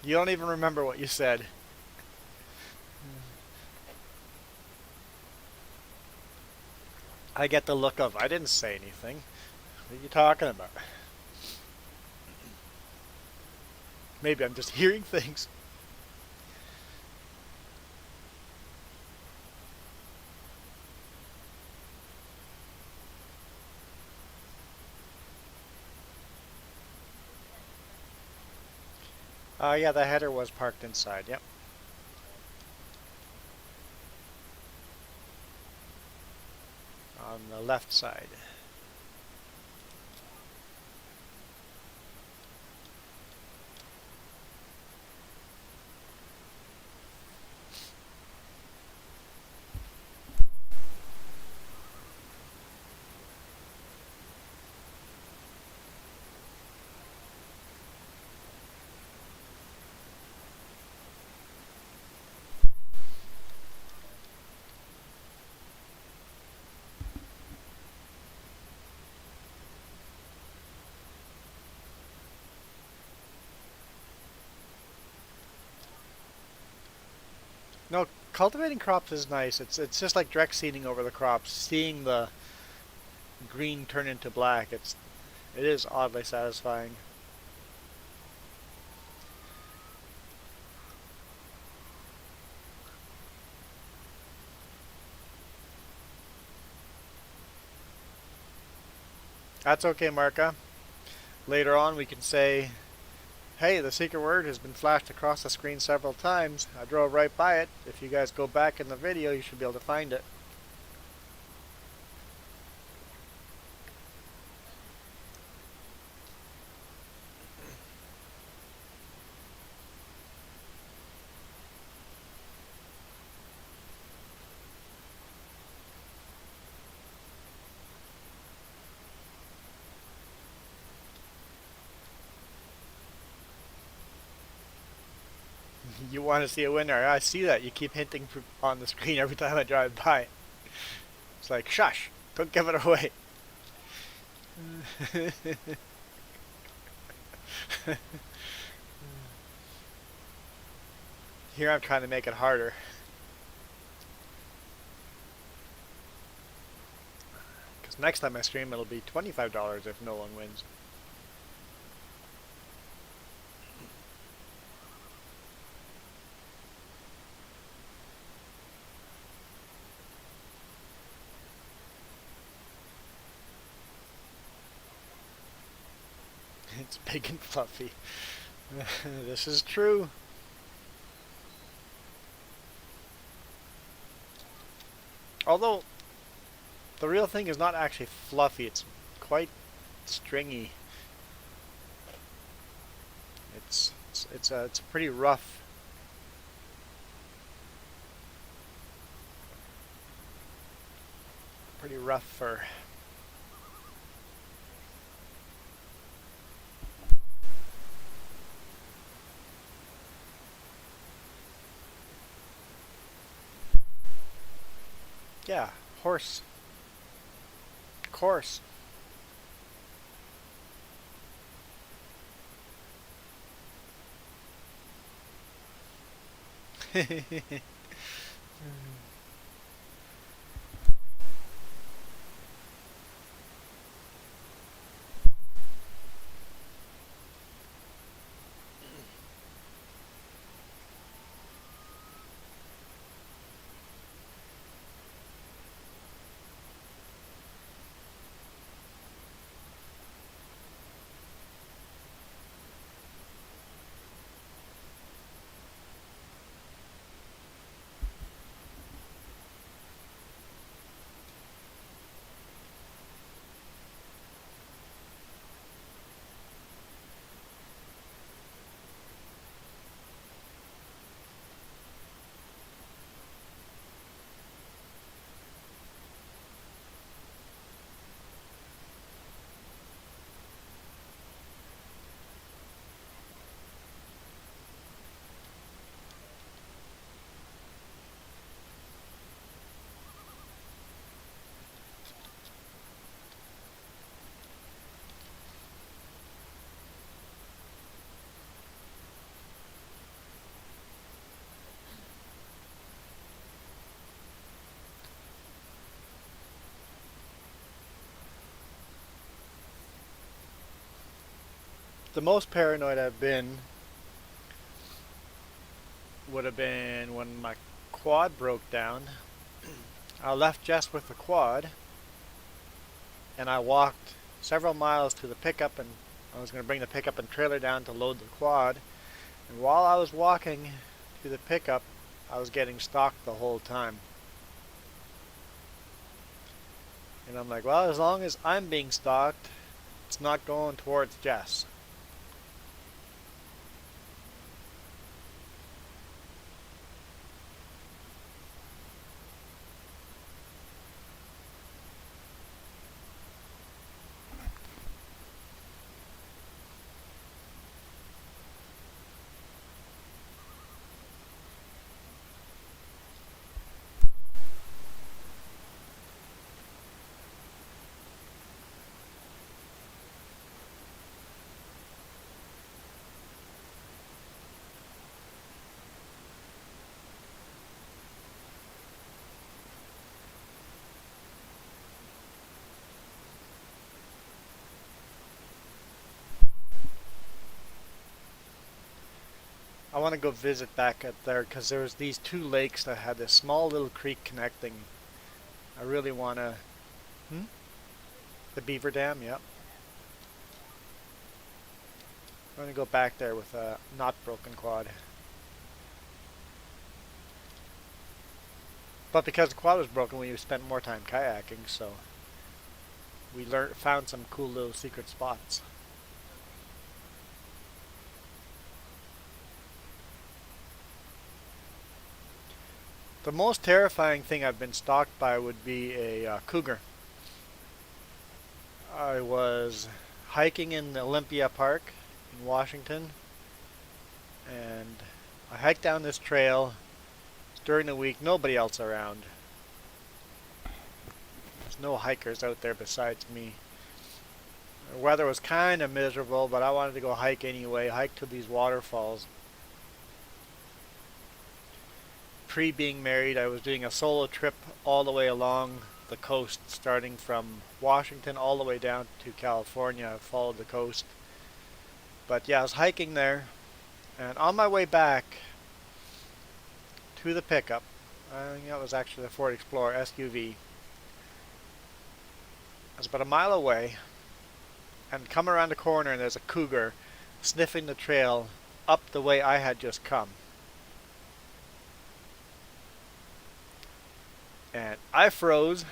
You don't even remember what you said. I get the look of, I didn't say anything. What are you talking about? Maybe I'm just hearing things. Yeah, the header was parked inside, yep. On the left side. No, cultivating crops is nice. It's just like direct seeding over the crops. Seeing the green turn into black, it is oddly satisfying. That's okay, Marka. Later on we can say, hey, the secret word has been flashed across the screen several times. I drove right by it. If you guys go back in the video, you should be able to find it. You want to see a winner. I see that. You keep hinting on the screen every time I drive by. It's like, shush, don't give it away. Here I'm trying to make it harder. Because next time I stream it'll be $25 if no one wins. It's big and fluffy. This is true. Although, the real thing is not actually fluffy, it's quite stringy. It's pretty rough. Pretty rough fur. Yeah, horse. Of course. The most paranoid I've been would have been when my quad broke down. I left Jess with the quad, and I walked several miles to the pickup, and I was going to bring the pickup and trailer down to load the quad. And while I was walking to the pickup, I was getting stalked the whole time. And I'm like, well, as long as I'm being stalked, it's not going towards Jess. I want to go visit back at there because there was these two lakes that had this small little creek connecting. I really want to... Hmm? The Beaver Dam, yep. I'm going to go back there with a not broken quad. But because the quad was broken, we spent more time kayaking, so we found some cool little secret spots. The most terrifying thing I've been stalked by would be a cougar. I was hiking in Olympia Park in Washington, and I hiked down this trail during the week, nobody else around. There's no hikers out there besides me. The weather was kind of miserable, but I wanted to go hike anyway, hike to these waterfalls. Pre-being married, I was doing a solo trip all the way along the coast, starting from Washington all the way down to California. I followed the coast. But yeah, I was hiking there, and on my way back to the pickup, I think that was actually the Ford Explorer SUV. I was about a mile away, and come around the corner and there's a cougar sniffing the trail up the way I had just come. And I froze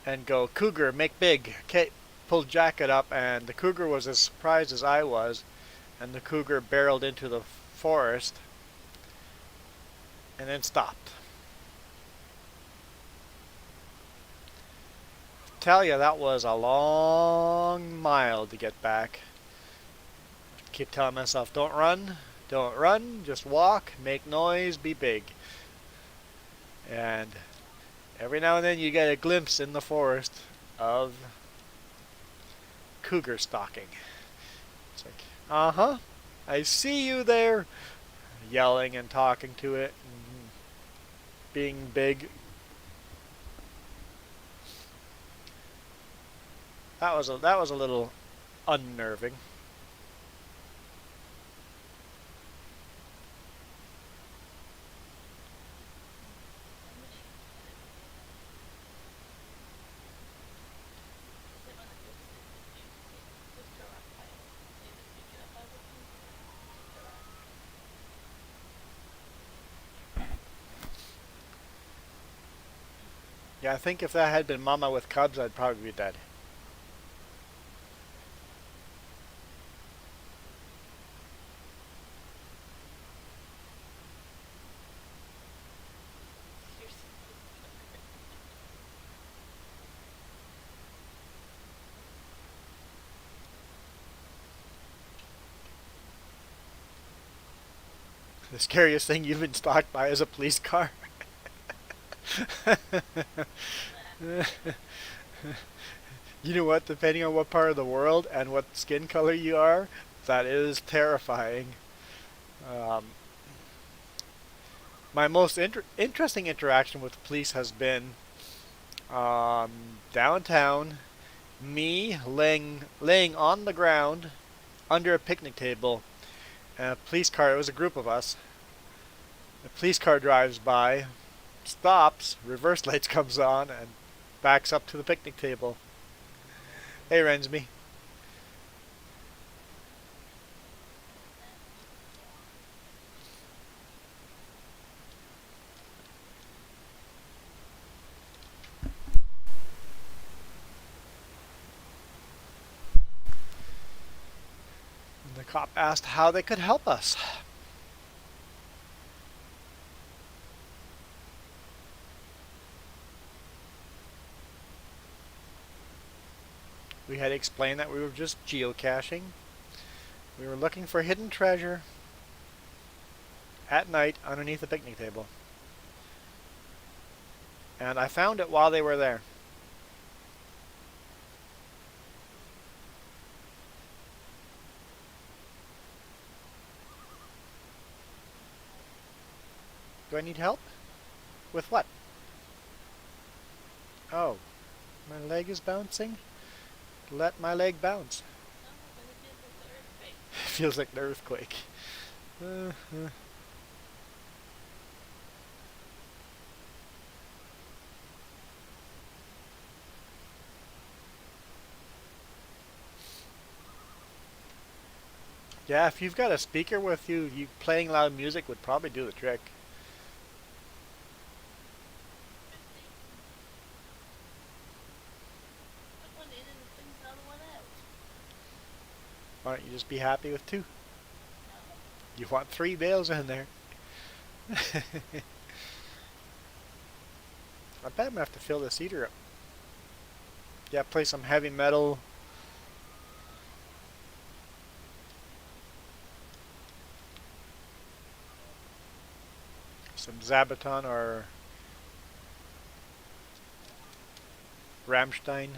and go, cougar, make big. Okay, pulled jacket up, and the cougar was as surprised as I was, and the cougar barreled into the forest and then stopped. Tell you, that was a long mile to get back. Keep telling myself, don't run, just walk, make noise, be big. And every now and then you get a glimpse in the forest of cougar stalking. It's like, uh-huh, I see you there, yelling and talking to it, and being big. That was a little unnerving. Yeah, I think if that had been Mama with cubs, I'd probably be dead. The scariest thing you've been stalked by is a police car. You know what? Depending on what part of the world and what skin color you are, that is terrifying. Um, my most interesting interaction with the police has been um, downtown. Me laying on the ground under a picnic table, and a police car. It was a group of us. A police car drives by, stops, reverse lights comes on, and backs up to the picnic table. Hey, Rensby. The cop asked how they could help us. We had to explain that we were just geocaching. We were looking for hidden treasure at night underneath a picnic table. And I found it while they were there. Do I need help? With what? Oh, my leg is bouncing? Let my leg bounce. Feels like an earthquake. Yeah, if you've got a speaker with you, playing loud music would probably do the trick. Why don't you just be happy with two? You want three bales in there. I bet I'm gonna have to fill this heater up. Yeah, play some heavy metal. Some Zabaton or Rammstein.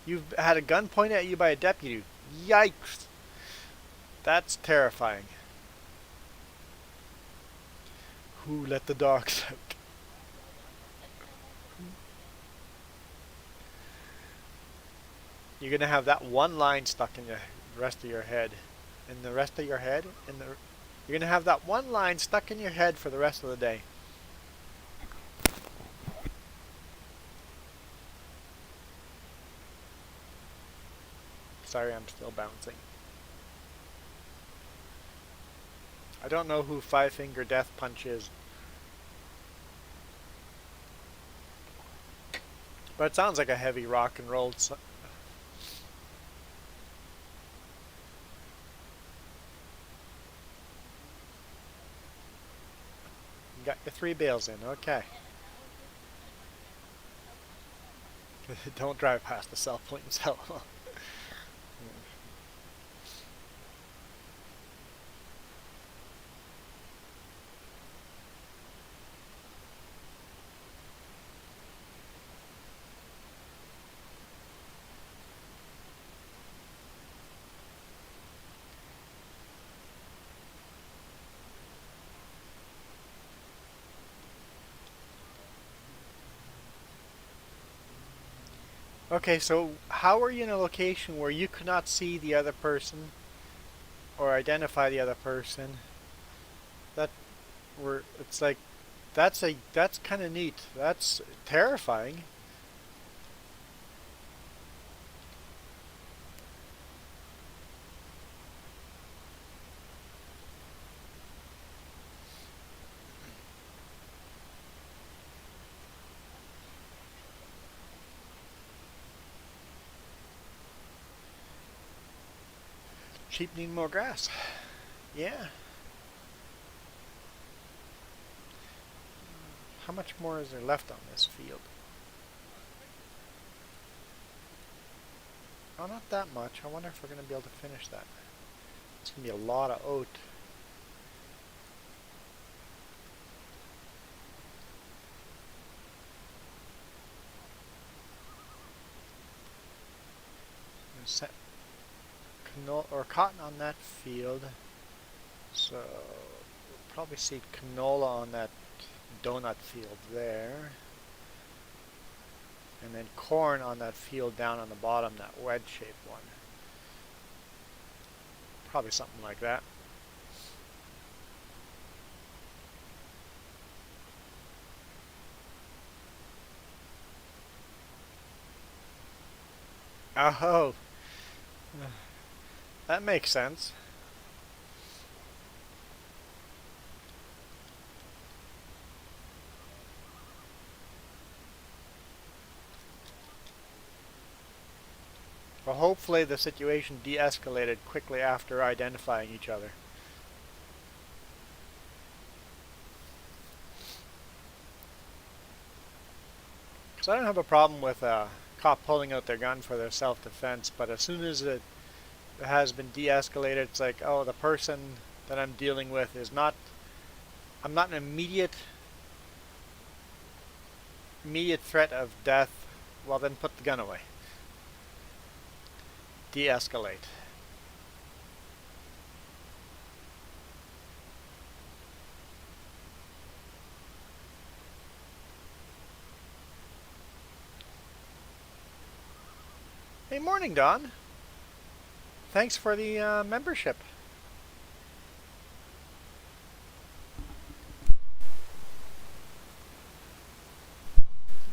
You've had a gun pointed at you by a deputy. Yikes! That's terrifying. Who let the dogs out? You're gonna have that one line stuck in the rest of your head. In the rest of your head? You're gonna have that one line stuck in your head for the rest of the day. Sorry, I'm still bouncing. I don't know who Five Finger Death Punch is. But it sounds like a heavy rock and roll. You got your 3 bales in, okay. Don't drive past the self-pointing cell. Okay, so how are you in a location where you cannot see the other person or identify the other person? That where it's like that's kind of neat. That's terrifying. Sheep need more grass. Yeah. How much more is there left on this field? Oh, not that much. I wonder if we're going to be able to finish that. It's going to be a lot of oat. Set canola or cotton on that field. So we'll probably see canola on that donut field there. And then corn on that field down on the bottom, that wedge-shaped one. Probably something like that. Oh, that makes sense. Well, hopefully the situation de-escalated quickly after identifying each other. Because I don't have a problem with a cop pulling out their gun for their self-defense, but as soon as it has been de-escalated, it's like, oh, the person that I'm dealing with is not, I'm not an immediate threat of death. Well, then put the gun away. De-escalate. Hey, morning, Don. Thanks for the membership.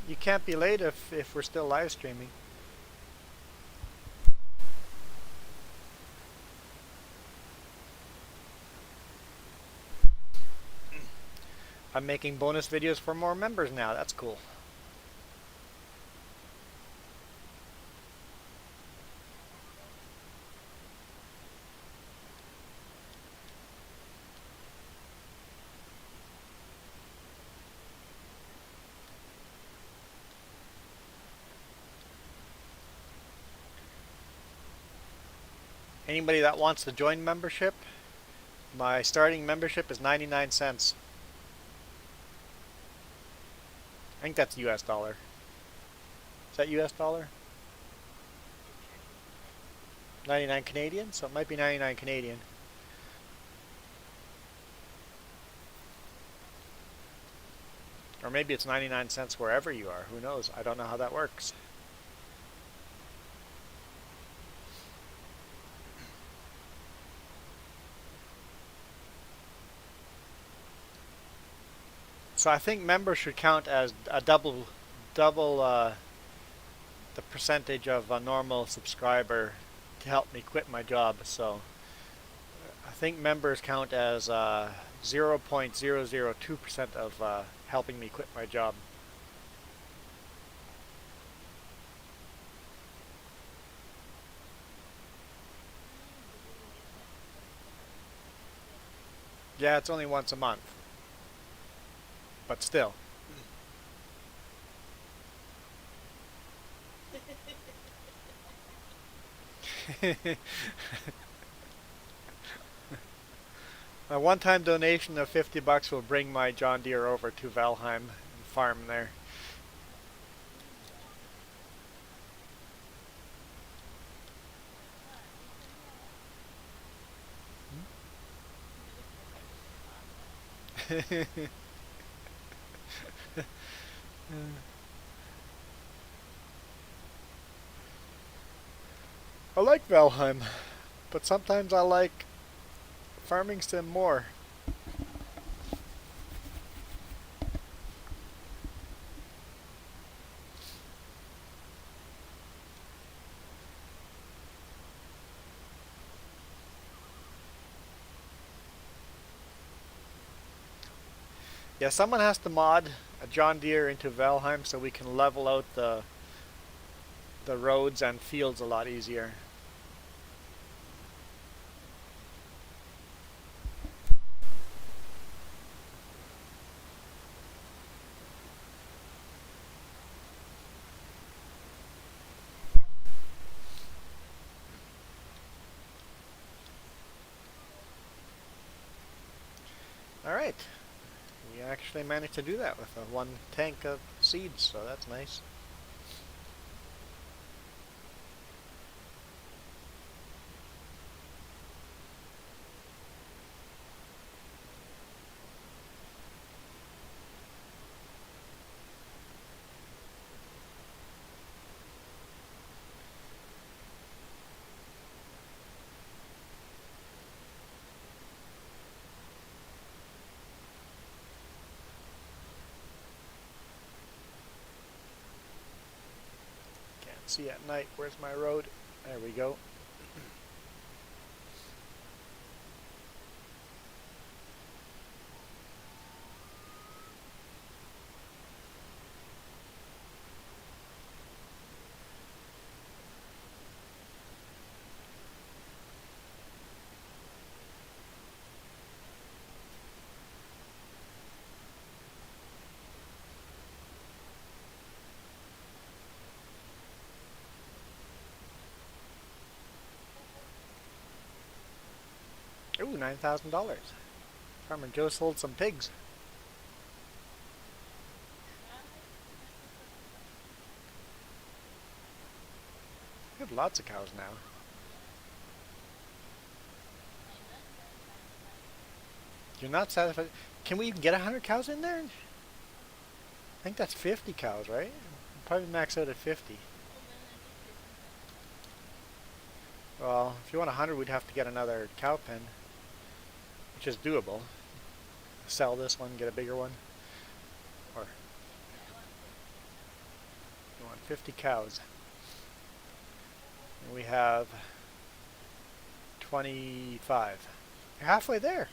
You can't be late if we're still live streaming. I'm making bonus videos for more members now. That's cool. Anybody that wants to join membership, my starting membership is 99 cents. I think that's US dollar. Is that US dollar? 99 Canadian? So it might be 99 Canadian. Or maybe it's 99 cents wherever you are. Who knows? I don't know how that works. So I think members should count as a double the percentage of a normal subscriber to help me quit my job. So I think members count as 0.002% of helping me quit my job. Yeah, it's only once a month, but still. A one-time donation of $50 will bring my John Deere over to Valheim and farm there. I like Valheim, but sometimes I like farming sim more. Yeah, someone has to mod a John Deere into Valheim so we can level out the roads and fields a lot easier. Alright, we actually managed to do that with one tank of seeds, so that's nice. Can't see at night. Where's my road? There we go. Ooh, $9,000. Farmer Joe sold some pigs. We have lots of cows now. You're not satisfied? Can we even get 100 cows in there? I think that's 50 cows, right? Probably max out at 50. Well, if you want 100, we'd have to get another cow pen, which is doable. Sell this one, get a bigger one. Or you want 50 cows. And we have 25. You're halfway there.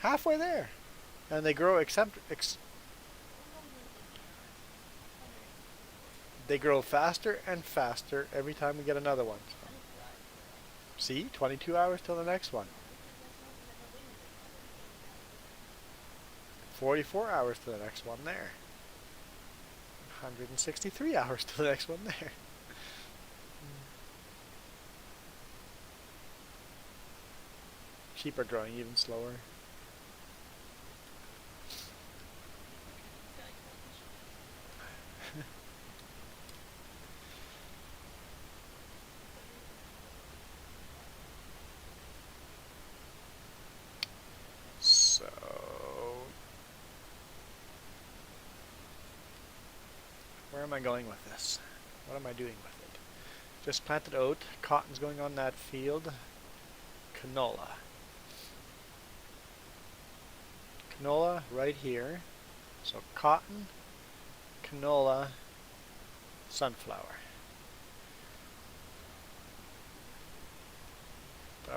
Halfway there. And they grow they grow faster and faster every time we get another one. See? 22 hours till the next one. 44 hours to the next one there. 163 hours to the next one there. Sheep are growing even slower. So where am I going with this? What am I doing with it? Just planted oat. Cotton's going on that field. Canola. Canola right here. So cotton, canola, sunflower.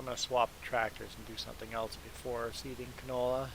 going to swap tractors and do something else before seeding canola.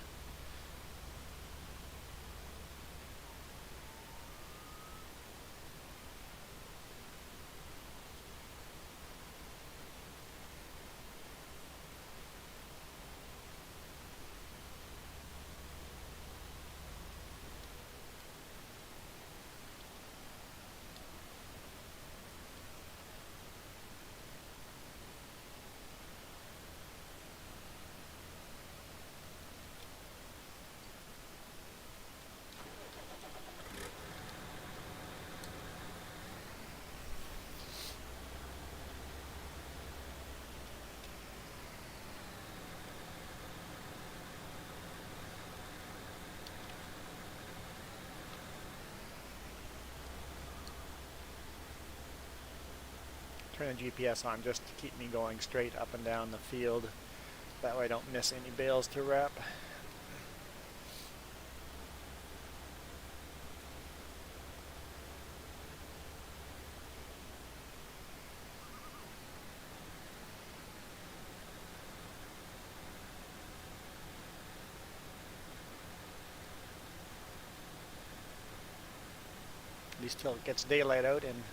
Turn the GPS on just to keep me going straight up and down the field. That way I don't miss any bales to wrap. At least till it gets daylight out, and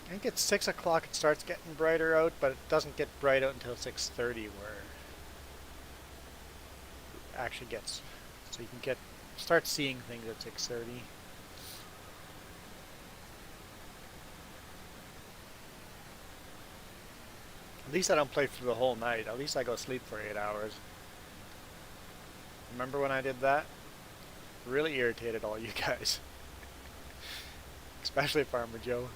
I think it's 6 o'clock it starts getting brighter out, but it doesn't get bright out until 6:30 where it actually gets, so you can start seeing things at 6:30. At least I don't play through the whole night. At least I go sleep for 8 hours. Remember when I did that? Really irritated all you guys. Especially Farmer Joe.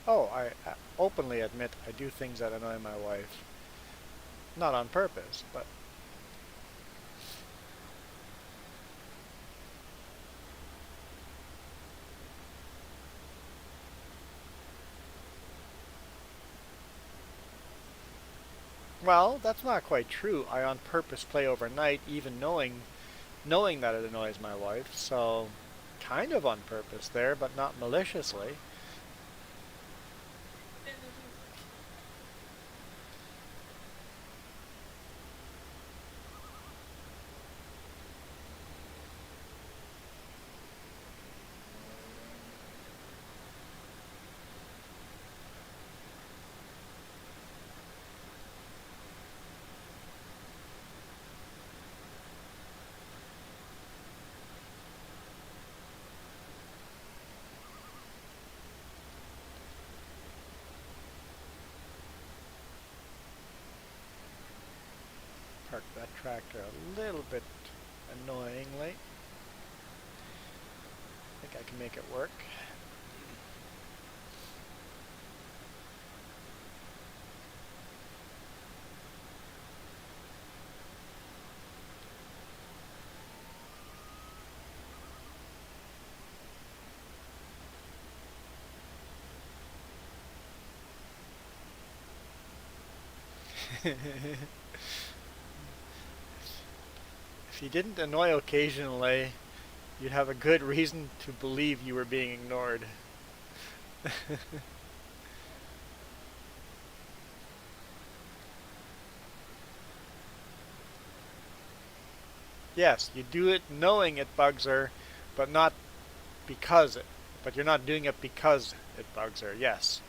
Oh, I openly admit I do things that annoy my wife. Not on purpose, but... Well, that's not quite true. I on purpose play overnight, even knowing that it annoys my wife, so kind of on purpose there, but not maliciously. Park that tractor a little bit annoyingly. I think I can make it work. If you didn't annoy occasionally, you'd have a good reason to believe you were being ignored. Yes, you do it knowing it bugs her, but not because it. But you're not doing it because it bugs her. Yes.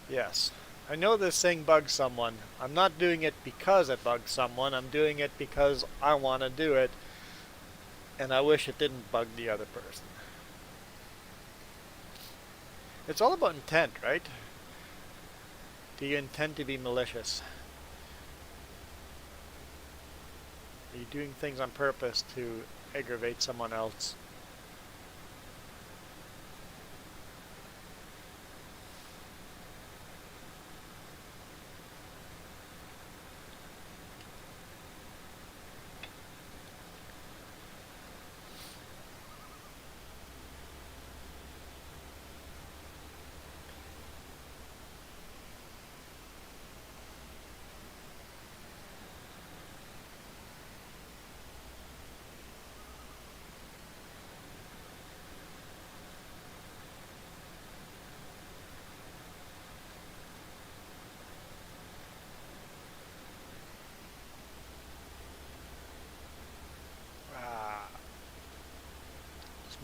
Yes. I know this thing bugs someone. I'm not doing it because it bugs someone. I'm doing it because I want to do it, and I wish it didn't bug the other person. It's all about intent, right? Do you intend to be malicious? Are you doing things on purpose to aggravate someone else?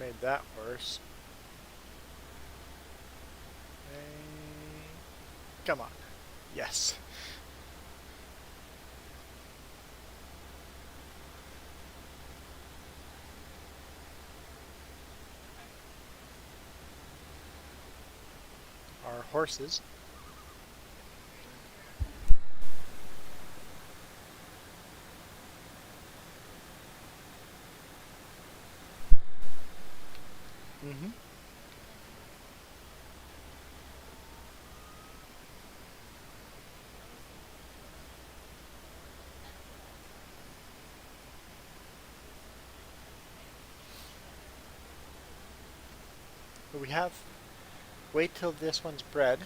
made that worse. Come on. Yes. Our horses. Mm-hmm. We have. Wait till this one's bred.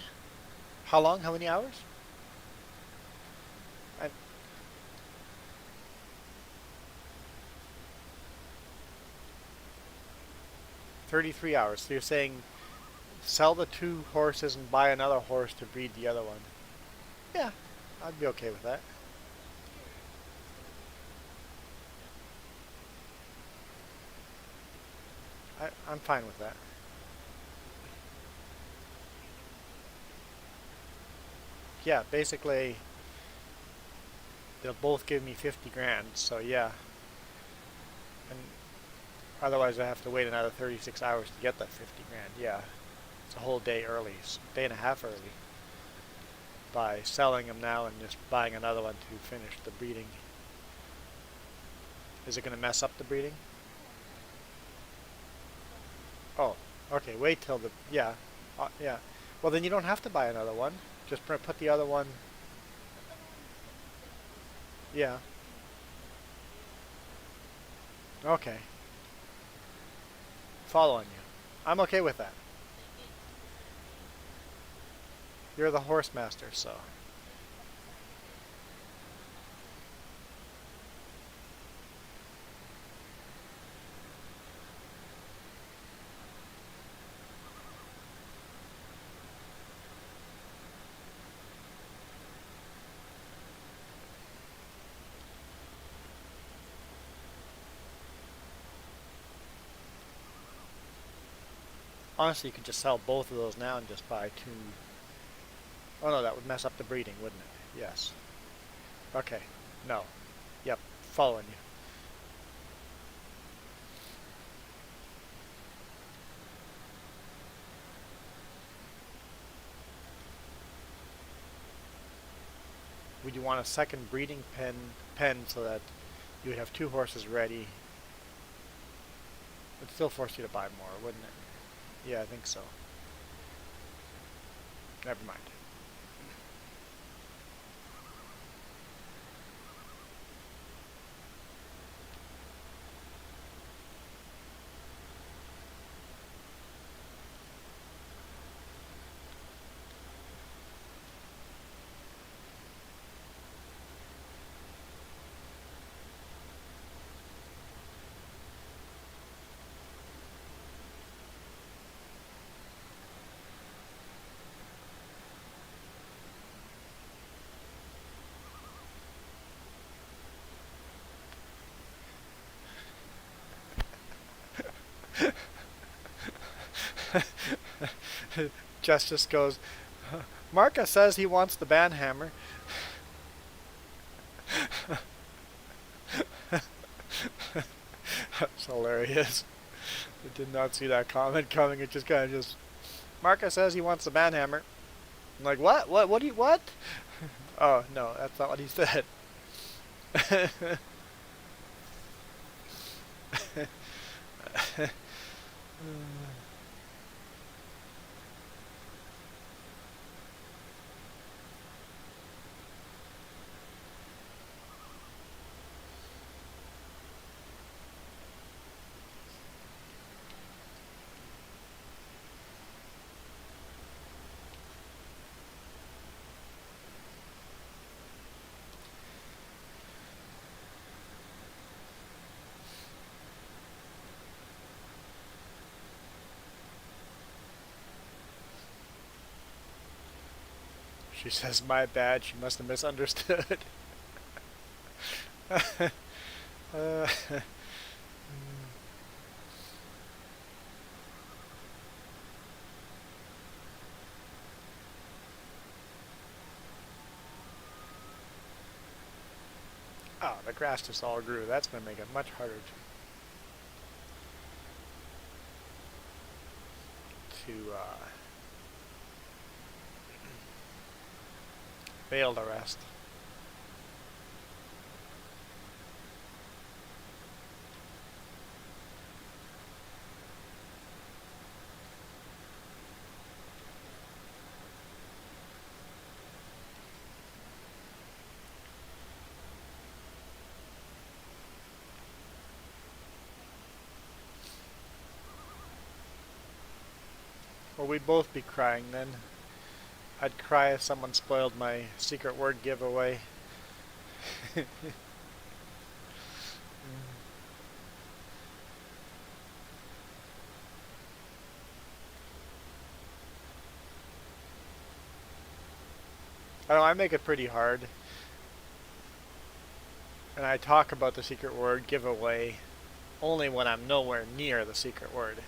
How long? How many hours? I, 33 hours. So you're saying sell the 2 horses and buy another horse to breed the other one. Yeah, I'd be okay with that. I'm fine with that. Yeah, basically they'll both give me 50 grand. So yeah, and otherwise I have to wait another 36 hours to get that 50 grand. Yeah, it's a whole day early, it's a day and a half early by selling them now and just buying another one to finish the breeding. Is it going to mess up the breeding? Oh, okay. Wait till the yeah. Well, then you don't have to buy another one. Just put the other one. Yeah. Okay. Following you. I'm okay with that. You're the horse master, so. Honestly, you could just sell both of those now and just buy two. Oh no, that would mess up the breeding, wouldn't it? Yes. Okay. No. Yep. Following you. Would you want a second breeding pen so that you would have 2 horses ready? It'd still force you to buy more, wouldn't it? Yeah, I think so. Never mind. Justice goes, Marcus says he wants the banhammer. That's hilarious. I did not see that comment coming. It just kind of just, Marcus says he wants the banhammer. I'm like, what? What do you, what? Oh, no, that's not what he said. She says, my bad, she must have misunderstood. uh, Oh, the grass just all grew. That's going to make it much harder to bale the rest. Well, we'd both be crying then. I'd cry if someone spoiled my secret word giveaway. I know I make it pretty hard. And I talk about the secret word giveaway only when I'm nowhere near the secret word.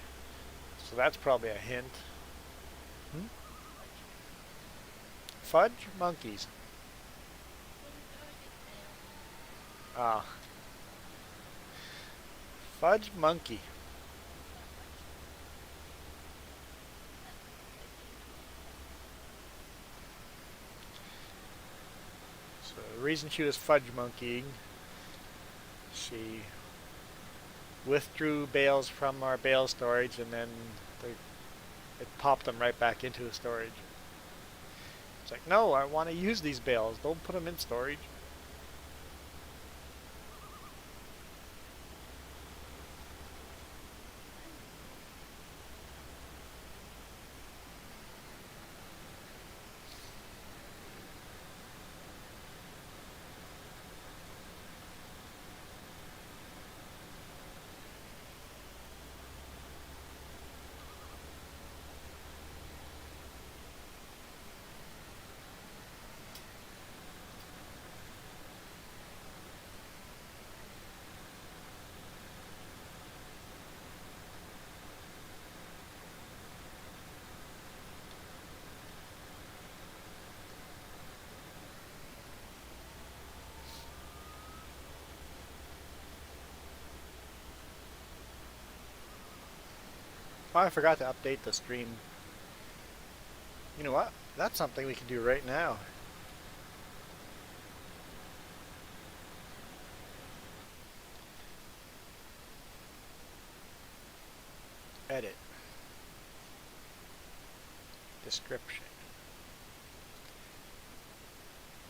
So that's probably a hint. Hmm? Fudge monkeys. Ah. Fudge monkey. So the reason she was fudge monkeying, she withdrew bales from our bale storage and then it popped them right back into storage. It's like, no, I want to use these bales. Don't put them in storage. Oh, I forgot to update the stream. You know what? That's something we can do right now. Edit. Description.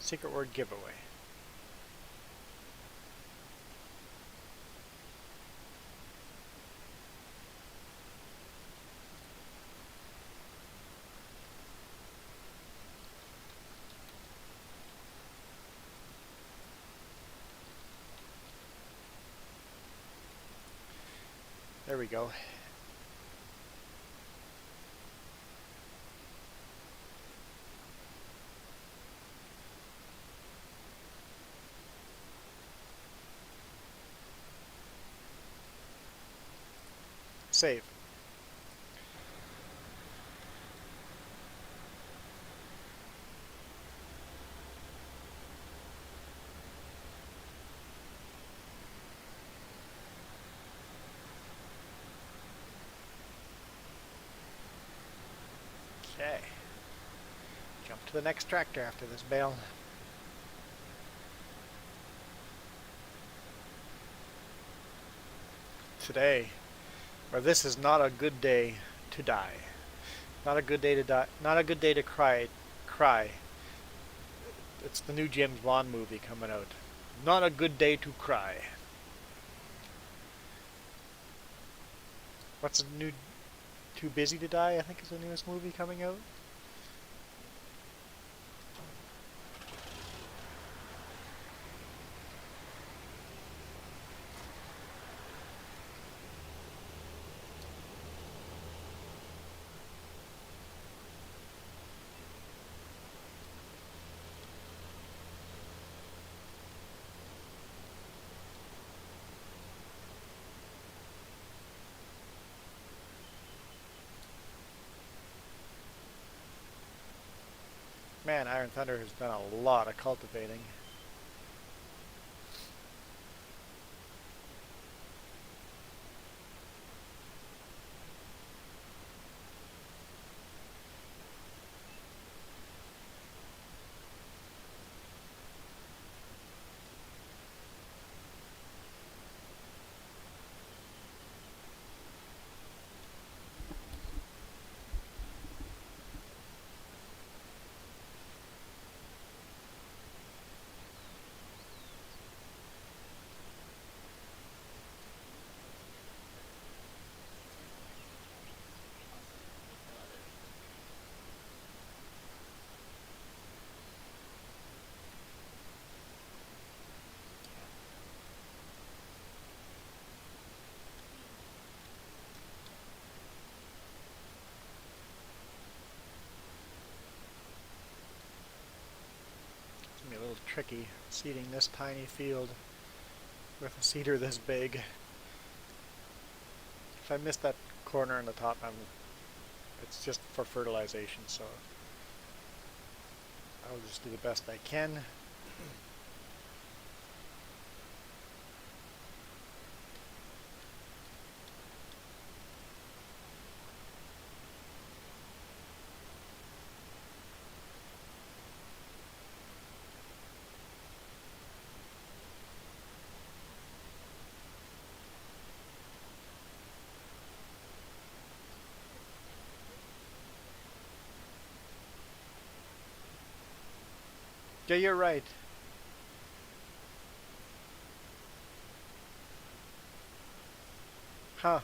Secret word giveaway. There we go. Save. Okay. Jump to the next tractor after this bale. Today, or this is not a good day to die. Not a good day to die. Not a good day to cry. Cry. It's the new James Bond movie coming out. Not a good day to cry. What's the new? Too Busy to Die, I think is the newest movie coming out. Man, Iron Thunder has done a lot of cultivating. tricky seeding this tiny field with a seeder this big. If I miss that corner in the top, it's just for fertilization, so I'll just do the best I can. Yeah, you're right. Huh.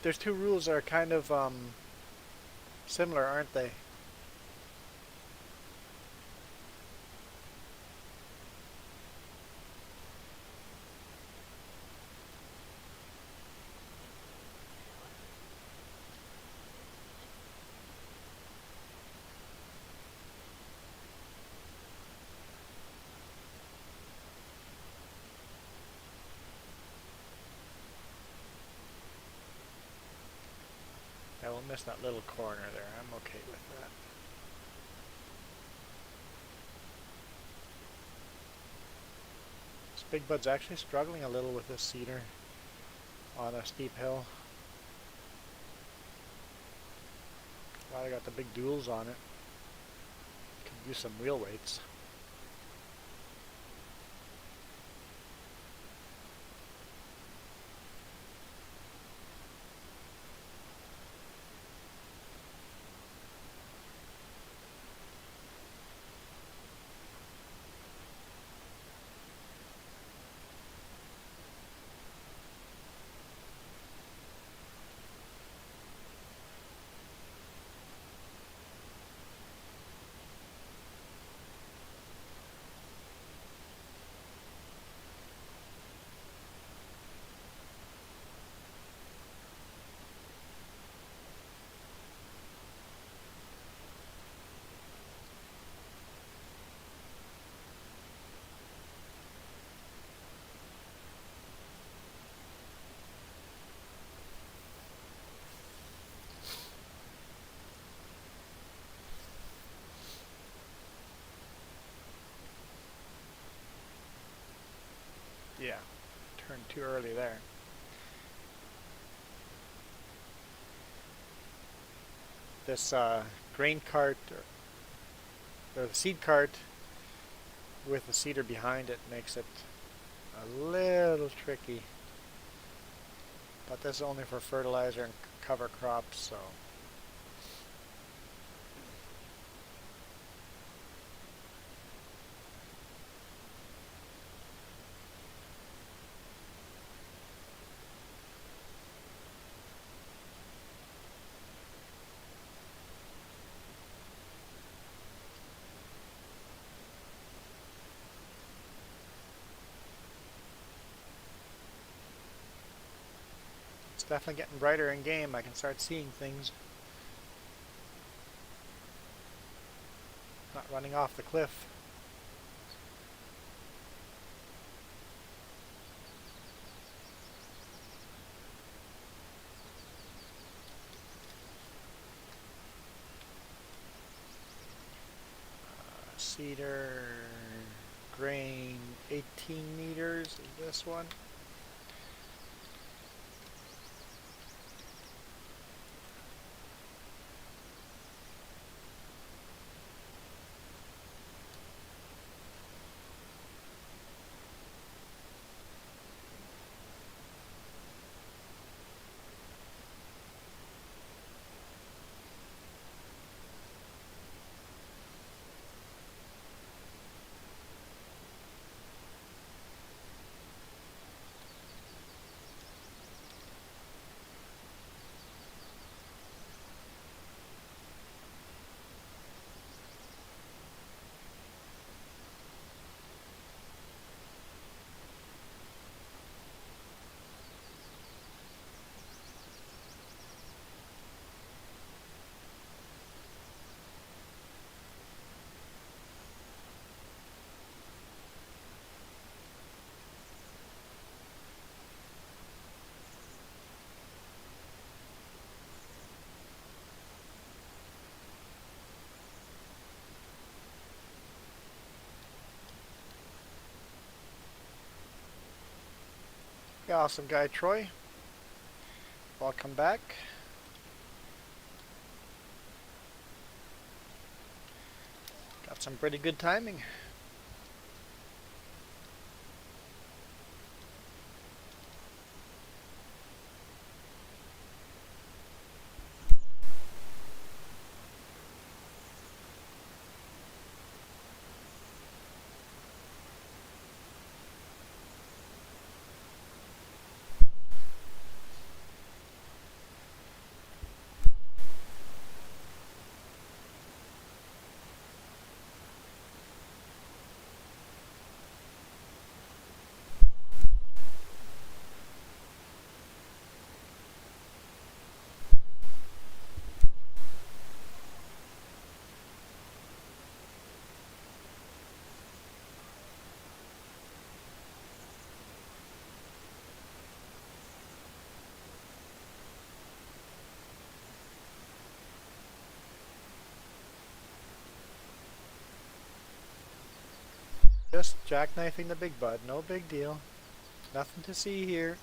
There's two rules that are kind of similar, aren't they? I will miss that little corner there. I'm okay with that. This big bud's actually struggling a little with this cedar on a steep hill. Glad I got the big duals on it. Could use some wheel weights. Yeah, turned too early there. This grain cart, or the seed cart with the cedar behind it makes it a little tricky. But this is only for fertilizer and cover crops, so it's definitely getting brighter in game. I can start seeing things. Not running off the cliff. Cedar grain 18 meters is this one. awesome guy Troy. Welcome back. Got some pretty good timing. Just jackknifing the big bud, no big deal. Nothing to see here.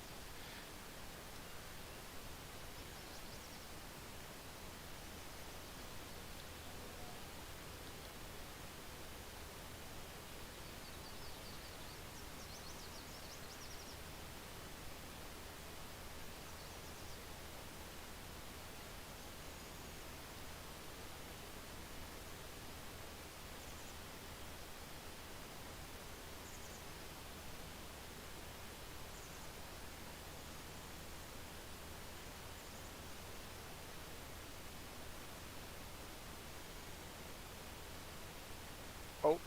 Oh,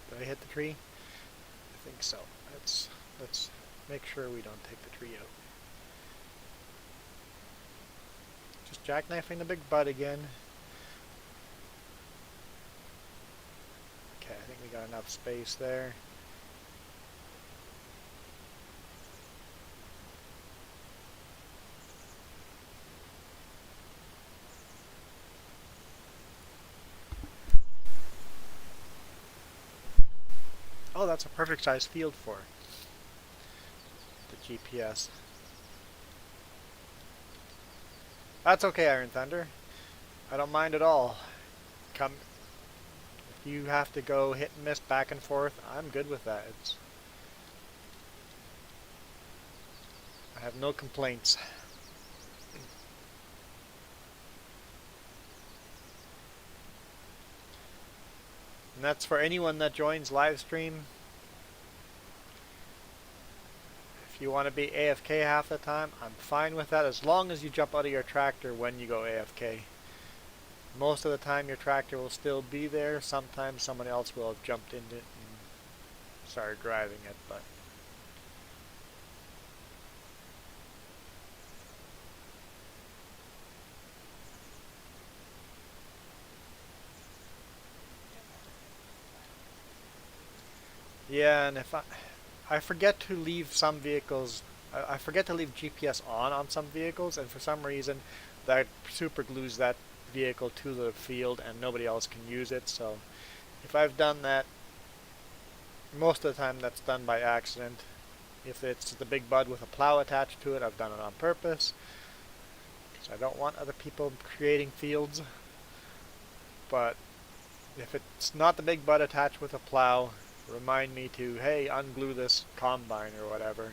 did I hit the tree? I think so. Let's make sure we don't take the tree out. Just jackknifing the big bud again. Okay, I think we got enough space there. Oh, that's a perfect size field for the GPS. That's okay, Iron Thunder. I don't mind at all. Come, if you have to go hit and miss back and forth, I'm good with that. I have no complaints. And that's for anyone that joins live stream. If you want to be AFK half the time, I'm fine with that as long as you jump out of your tractor when you go AFK. Most of the time your tractor will still be there. Sometimes someone else will have jumped into it and started driving it, but yeah, and if I forget to leave some vehicles, I forget to leave GPS on some vehicles, and for some reason that super glues that vehicle to the field and nobody else can use it. So if I've done that, most of the time that's done by accident. If it's the big bud with a plow attached to it, I've done it on purpose, because I don't want other people creating fields. But if it's not the big bud attached with a plow, remind me to, hey, unglue this combine or whatever.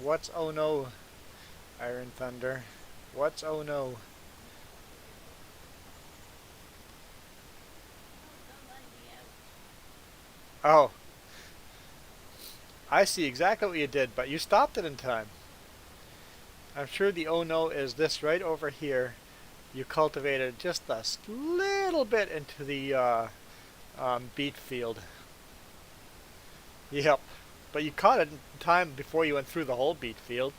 What's oh no, Iron Thunder? What's oh no? Oh, I see exactly what you did, but you stopped it in time. I'm sure the oh no is this right over here. You cultivated just a little bit into the beet field. Yep. But you caught it in time before you went through the whole beet field.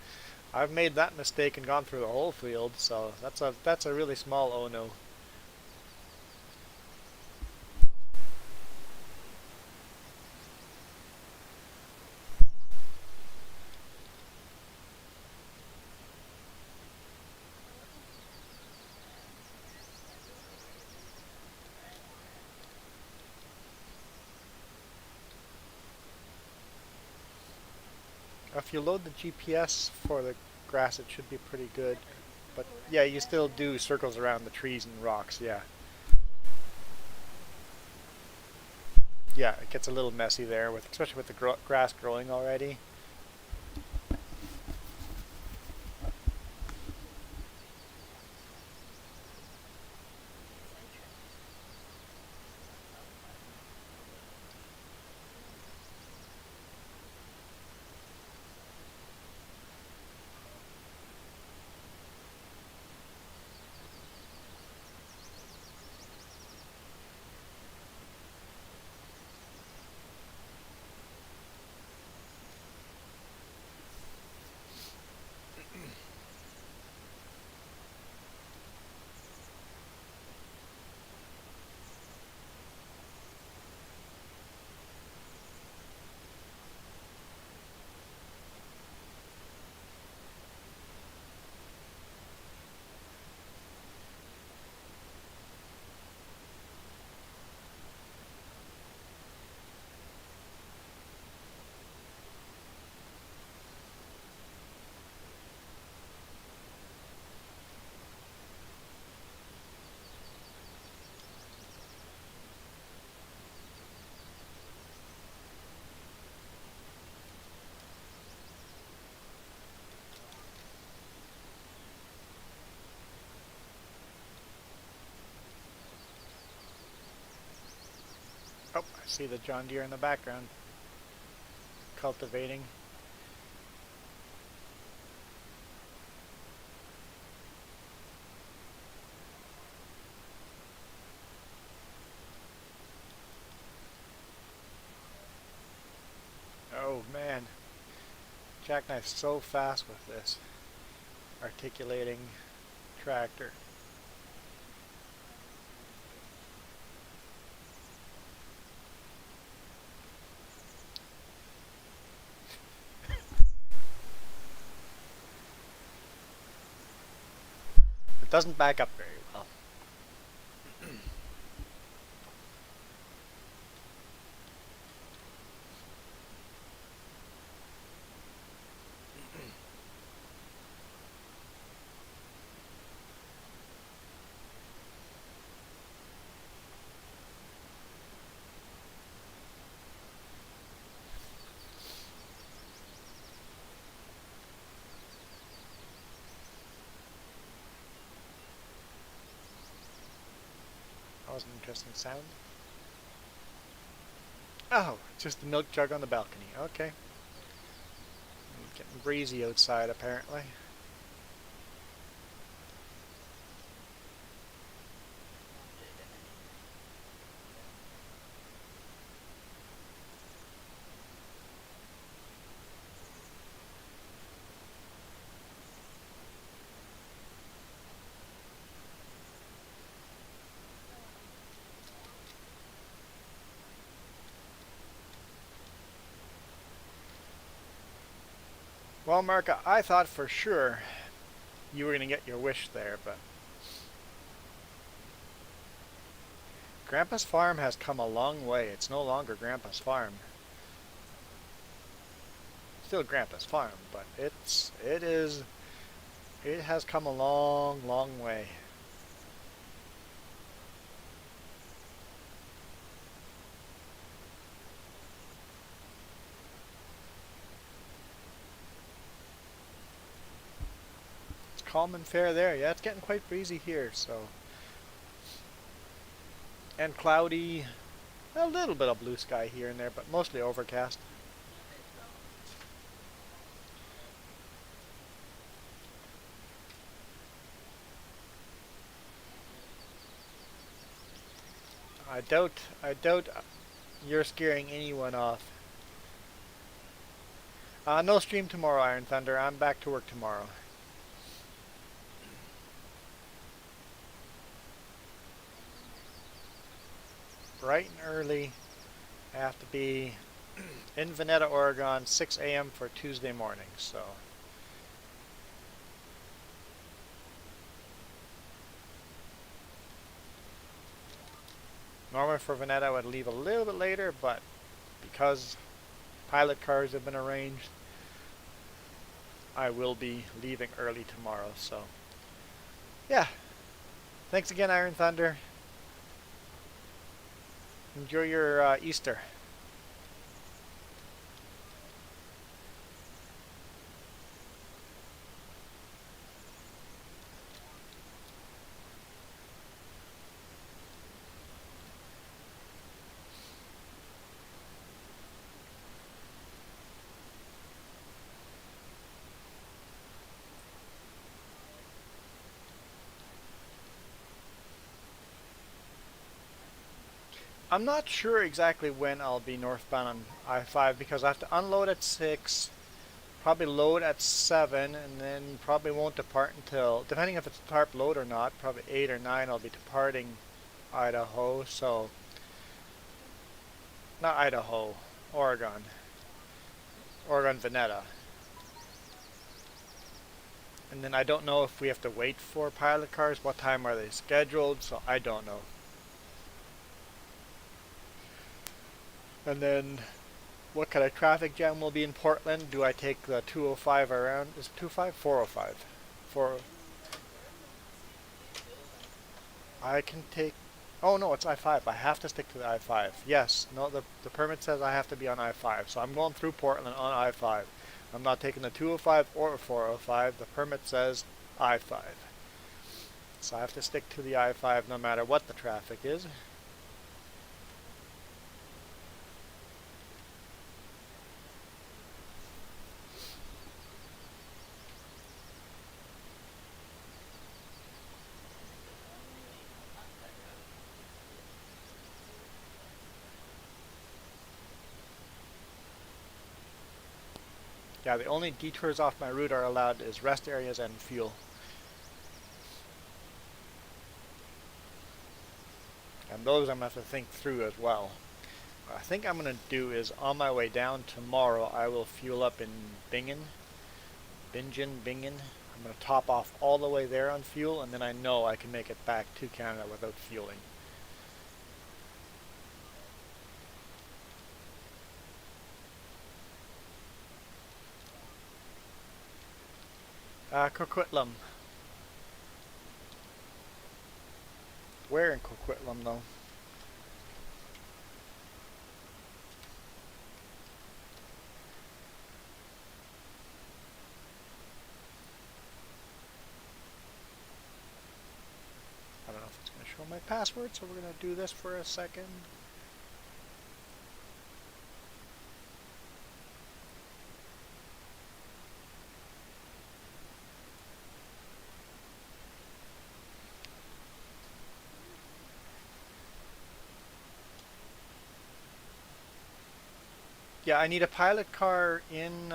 I've made that mistake and gone through the whole field, so that's a really small oh no. If you load the GPS for the grass, it should be pretty good. But yeah, you still do circles around the trees and rocks, yeah. Yeah, it gets a little messy there, with especially with the grass growing already. Oh, I see the John Deere in the background, cultivating. Oh man, Jackknife's so fast with this articulating tractor. It doesn't back up very well. That was an interesting sound. Oh, just the milk jug on the balcony. Okay. Getting breezy outside apparently. Well, Mark, I thought for sure you were going to get your wish there, but Grandpa's farm has come a long way. It's no longer Grandpa's farm. Still Grandpa's farm, but it has come a long, long way. It's calm and fair there. Yeah, it's getting quite breezy here, so and cloudy. A little bit of blue sky here and there, but mostly overcast. I doubt you're scaring anyone off. No stream tomorrow, Iron Thunder. I'm back to work tomorrow. Bright and early. I have to be in Veneta, Oregon, 6 a.m. for Tuesday morning. So normally for Veneta I would leave a little bit later, but because pilot cars have been arranged, I will be leaving early tomorrow. So yeah, thanks again, Iron Thunder. Enjoy your Easter. I'm not sure exactly when I'll be northbound on I-5 because I have to unload at 6, probably load at 7, and then probably won't depart until, depending if it's a tarp load or not, probably 8 or 9 I'll be departing Idaho. So, not Idaho, Oregon. Oregon Veneta. And then I don't know if we have to wait for pilot cars. What time are they scheduled? So I don't know. And then what kind of traffic jam will be in Portland? Do I take the 205 around? Is it 205? 405. 4. I can take. Oh no, it's I-5. I have to stick to the I-5. Yes. No, the permit says I have to be on I-5. So I'm going through Portland on I-5. I'm not taking the 205 or 405. The permit says I-5. So I have to stick to the I-5 no matter what the traffic is. Yeah, the only detours off my route are allowed is rest areas and fuel. And those I'm going to have to think through as well. What I think I'm going to do is on my way down tomorrow, I will fuel up in Bingen. I'm going to top off all the way there on fuel, and then I know I can make it back to Canada without fueling. Coquitlam. Where in Coquitlam, though? I don't know if it's going to show my password, so we're going to do this for a second. Yeah, I need a pilot car in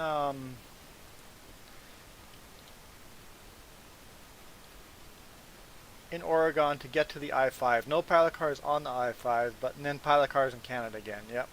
Oregon to get to the I-5. No pilot cars on the I-5, but and then pilot cars in Canada again. Yep.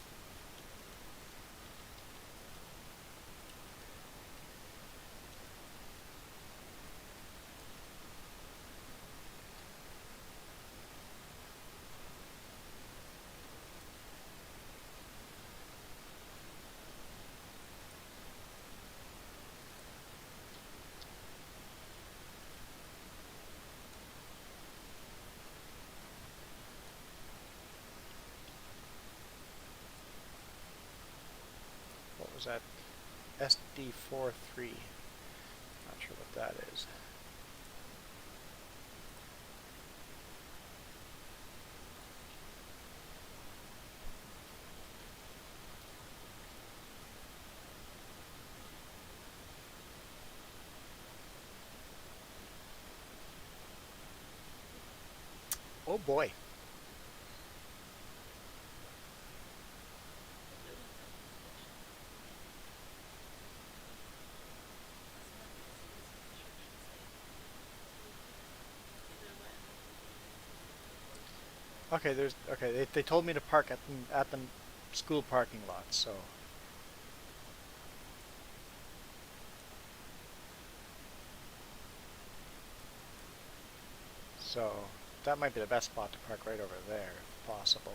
What was that? SD43. Not sure what that is. Oh boy. Okay, they told me to park at the school parking lot, so that might be the best spot to park right over there if possible.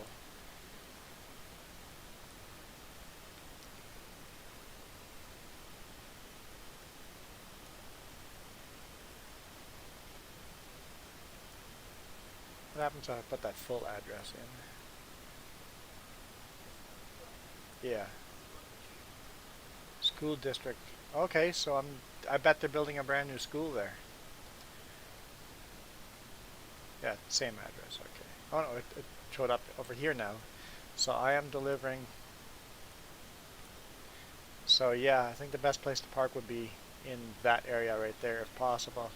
What happens if I put that full address in? Yeah. School district. Okay, so I bet they're building a brand new school there. Yeah, same address. Okay. Oh no, it showed up over here now. So I am delivering. So yeah, I think the best place to park would be in that area right there if possible.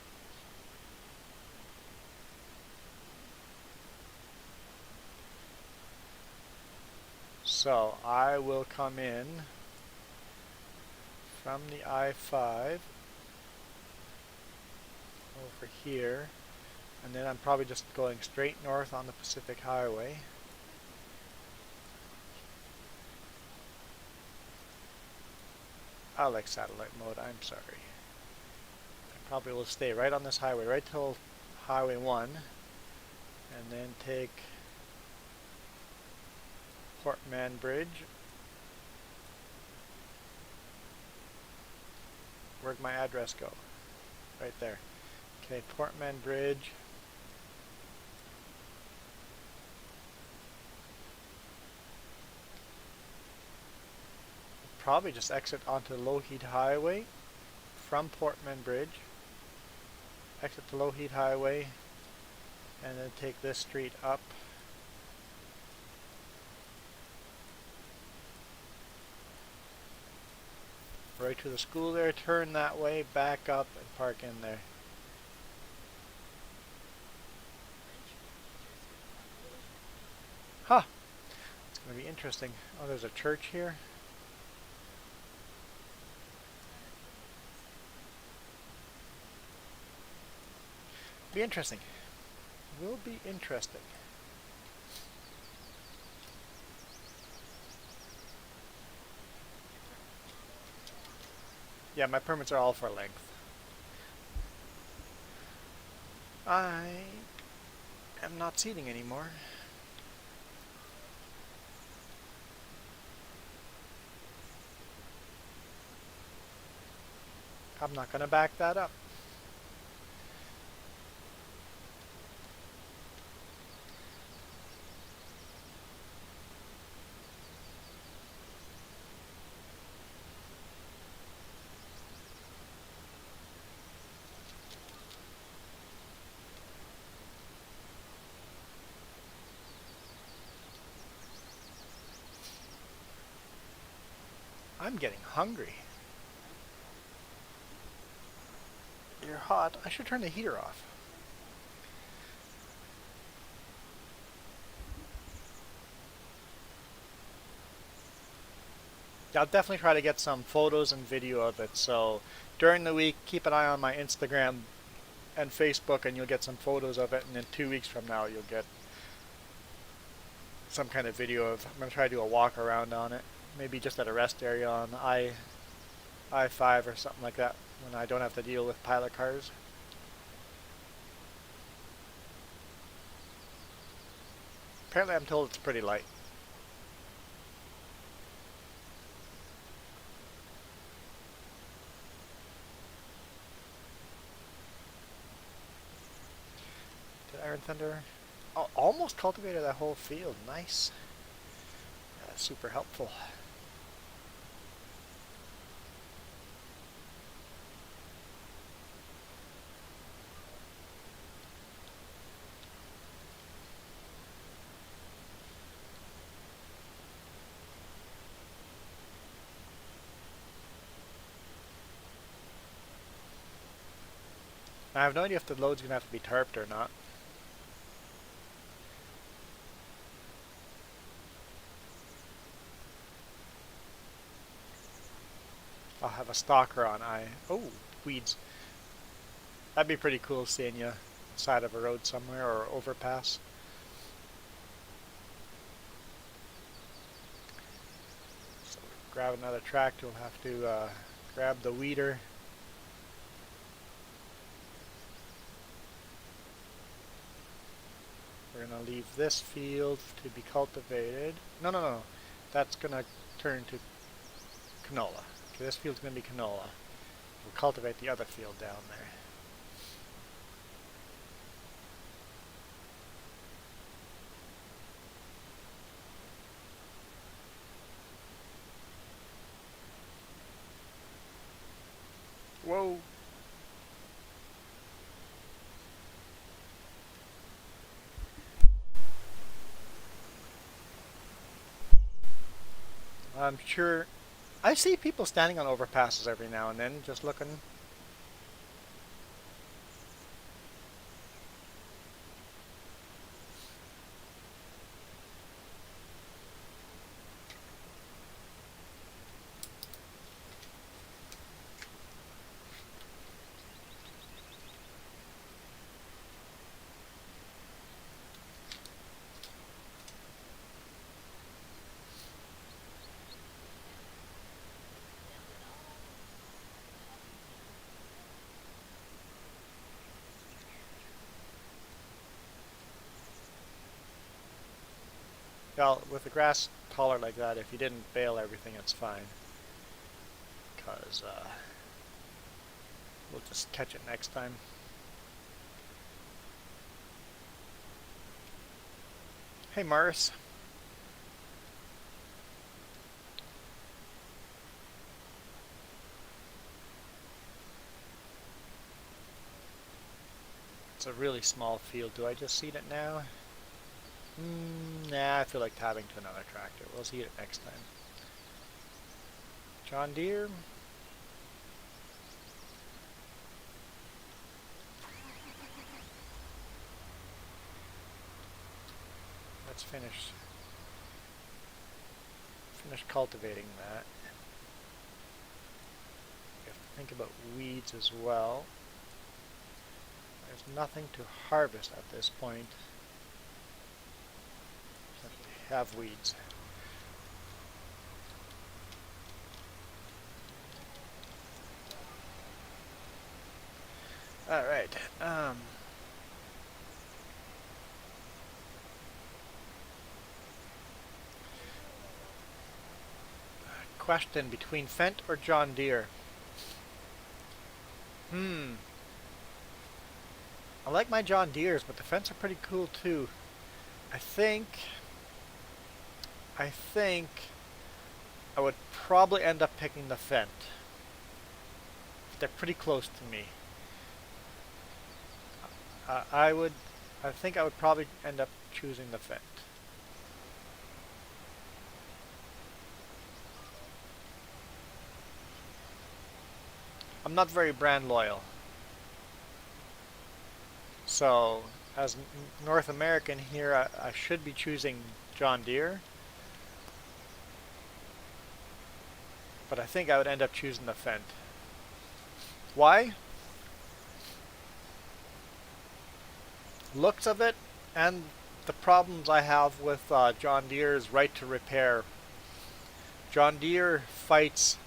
So I will come in from the I-5 over here, and then I'm probably just going straight north on the Pacific Highway. I like satellite mode, I'm sorry. I probably will stay right on this highway, right till Highway 1, and then take Portman Bridge. Where'd my address go? Right there. Okay, Portman Bridge. Probably just exit onto Lougheed Highway from Portman Bridge. Exit to Lougheed Highway, and then take this street up. Right to the school there, turn that way, back up, and park in there. Huh! It's going to be interesting. Oh, there's a church here. Be interesting. Will be interesting. Yeah, my permits are all for length. I am not seating anymore. I'm not going to back that up. I'm getting hungry. You're hot. I should turn the heater off. I'll definitely try to get some photos and video of it. So during the week, keep an eye on my Instagram and Facebook, and you'll get some photos of it. And then 2 weeks from now, you'll get some kind of video of. I'm gonna try to do a walk around on it, maybe just at a rest area on I-5 or something like that, when I don't have to deal with pilot cars. Apparently, I'm told it's pretty light. Did Iron Thunder? Oh, almost cultivated that whole field. Nice. Yeah, super helpful. I have no idea if the load's gonna have to be tarped or not. I'll have a stalker on Oh, weeds. That'd be pretty cool seeing you side of a road somewhere or overpass. grab another tractor, we'll have to grab the weeder. We're going to leave this field to be cultivated. No, no, no. That's going to turn to canola. Okay, this field's going to be canola. We'll cultivate the other field down there. Whoa! I'm sure I see people standing on overpasses every now and then, just looking. Well, with the grass taller like that, if you didn't bale everything, it's fine. Because we'll just catch it next time. Hey, Morris. It's a really small field. Do I just seed it now? Nah, I feel like tabbing to another tractor. We'll seed it next time. John Deere. Let's finish cultivating that. We have to think about weeds as well. There's nothing to harvest at this point. We have weeds. All right. Question: between Fendt or John Deere? I like my John Deeres, but the Fendts are pretty cool too. I think I would probably end up picking the Fendt. They're pretty close to me. I think I would probably end up choosing the Fendt. I'm not very brand loyal. So, as North American here, I should be choosing John Deere. But I think I would end up choosing the Fendt. Why? Looks of it, and the problems I have with John Deere's right to repair. John Deere fights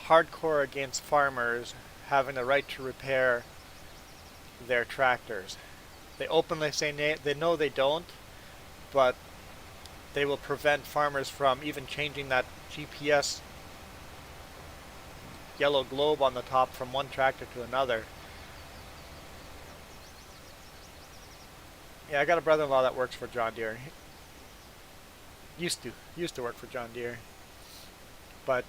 hardcore against farmers having the right to repair their tractors. They openly say they know they don't, but they will prevent farmers from even changing that GPS yellow globe on the top from one tractor to another. Yeah, I got a brother-in-law that works for John Deere. Used to work for John Deere. But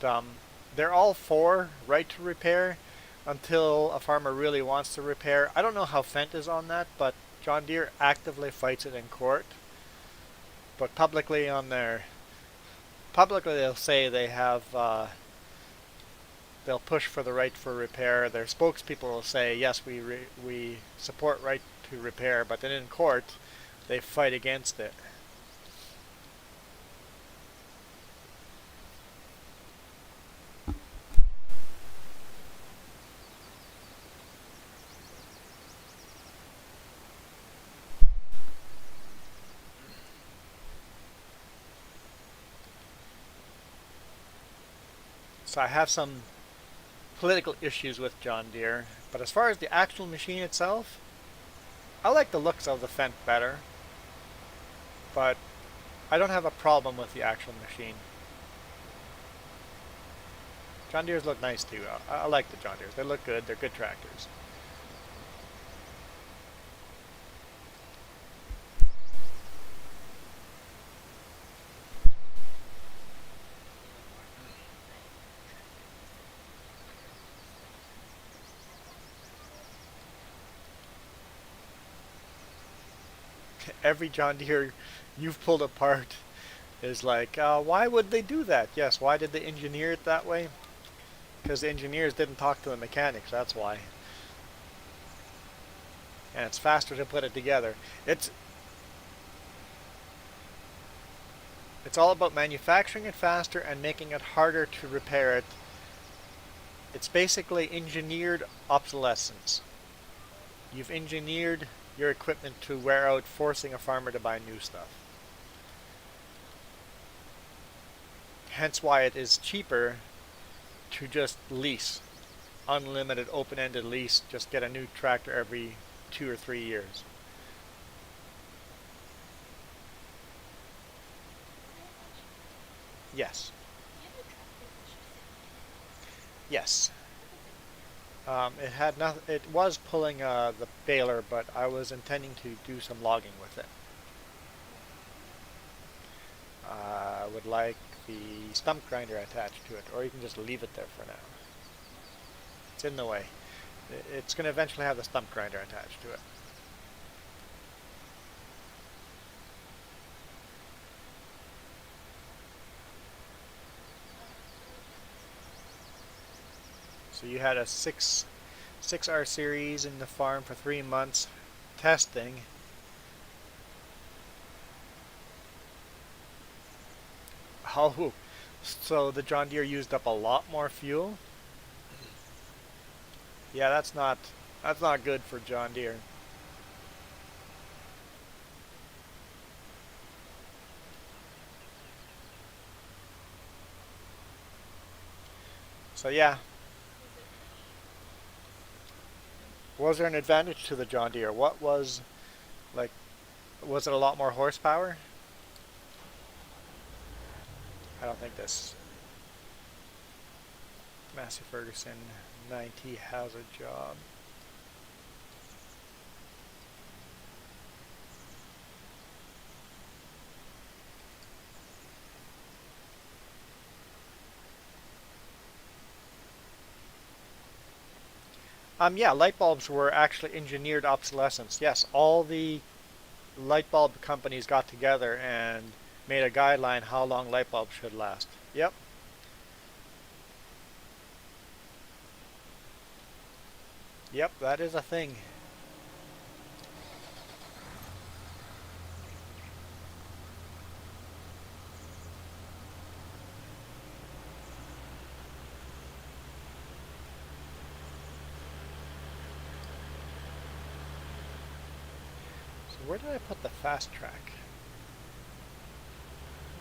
they're all for right to repair until a farmer really wants to repair. I don't know how Fendt is on that, but John Deere actively fights it in court. But publicly they'll say they have, they'll push for the right for repair. Their spokespeople will say, yes, we support right to repair, but then in court, they fight against it. So I have some political issues with John Deere, but as far as the actual machine itself, I like the looks of the Fendt better, but I don't have a problem with the actual machine. John Deere's look nice too. I like the John Deere's. They look good. They're good tractors. Every John Deere you've pulled apart is like, why would they do that? Yes, why did they engineer it that way? Because the engineers didn't talk to the mechanics, that's why. And it's faster to put it together. It's all about manufacturing it faster and making it harder to repair it. It's basically engineered obsolescence. You've engineered your equipment to wear out, forcing a farmer to buy new stuff. Hence why it is cheaper to just lease. Unlimited open-ended lease, just get a new tractor every 2 or 3 years. Yes. Yes. It had nothing. It was pulling the baler, but I was intending to do some logging with it. I would like the stump grinder attached to it, or you can just leave it there for now. It's in the way. It's going to eventually have the stump grinder attached to it. So you had a 6R series in the farm for 3 months testing. Oh, so the John Deere used up a lot more fuel? Yeah, that's not good for John Deere. So yeah, was there an advantage to the John Deere? What was like was it a lot more horsepower? I don't think this Massey Ferguson 90 has a job. Yeah, light bulbs were actually engineered obsolescence. Yes, all the light bulb companies got together and made a guideline how long light bulbs should last. Yep. Yep, that is a thing. So where did I put the fast track?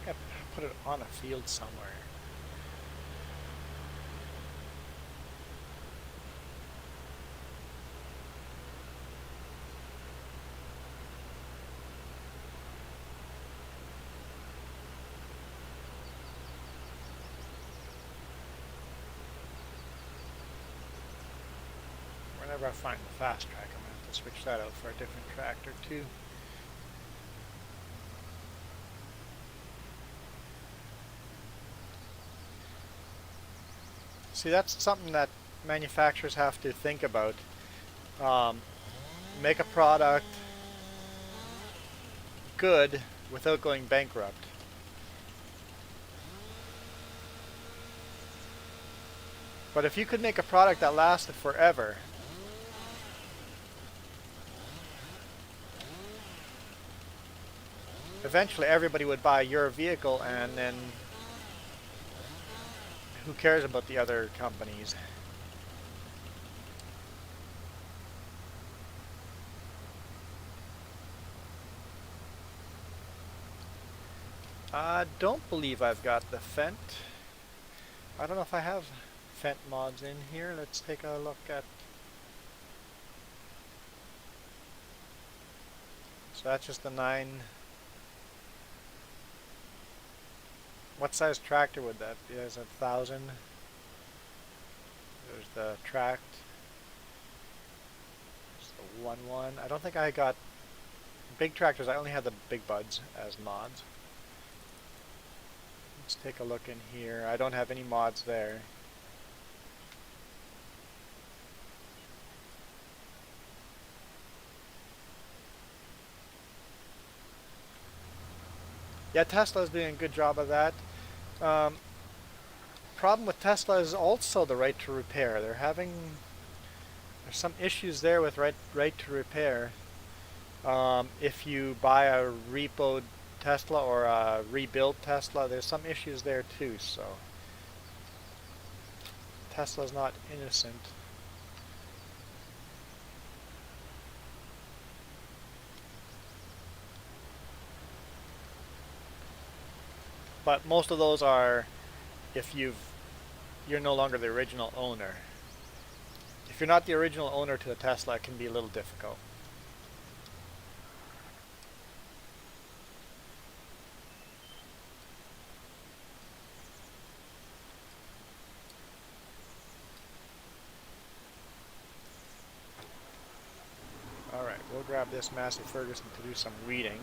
I think I put it on a field somewhere. Whenever I find the fast track, I'm going to have to switch that out for a different tractor too. See, that's something that manufacturers have to think about. Um, Make a product good without going bankrupt. But if you could make a product that lasted forever, eventually everybody would buy your vehicle, and then who cares about the other companies? I don't believe I've got the Fendt. I don't know if I have Fent mods in here. Let's take a look at... So that's just the 9... What size tractor would that be? Is it 1,000? There's the tract. There's the 1.1. I don't think I got big tractors. I only had the big buds as mods. Let's take a look in here. I don't have any mods there. Yeah, Tesla's doing a good job of that. Problem with Tesla is also the right to repair. There's some issues there with right to repair. If you buy a repoed Tesla or a rebuilt Tesla, there's some issues there too. So Tesla's not innocent. But most of those are if you're no longer the original owner. If you're not the original owner to a Tesla, it can be a little difficult. Alright, we'll grab this Massey Ferguson to do some weeding.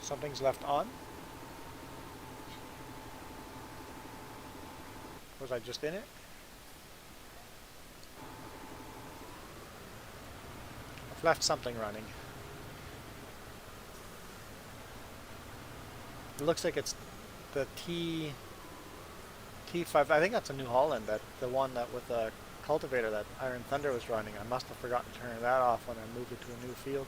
Something's left on. Was I just in it? I've left something running. It looks like it's the T5. I think that's a New Holland, the one that with the cultivator that Iron Thunder was running. I must have forgotten to turn that off when I moved it to a new field.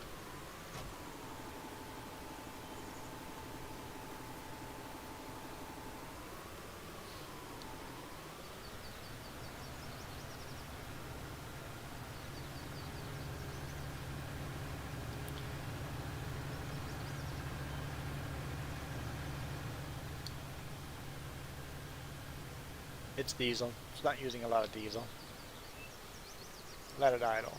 It's diesel. It's not using a lot of diesel. Let it idle.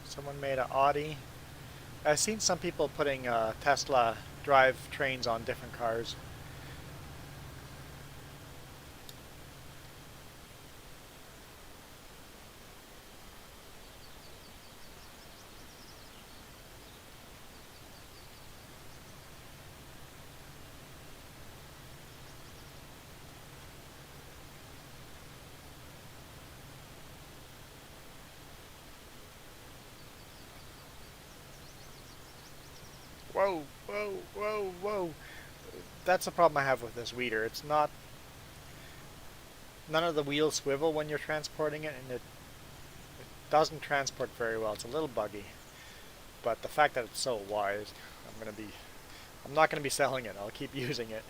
Someone made an Audi. I've seen some people putting Tesla drive trains on different cars. Whoa, whoa, whoa, whoa. That's the problem I have with this weeder. It's not... None of the wheels swivel when you're transporting it, and it doesn't transport very well. It's a little buggy. But the fact that it's so wide, I'm not gonna be selling it. I'll keep using it.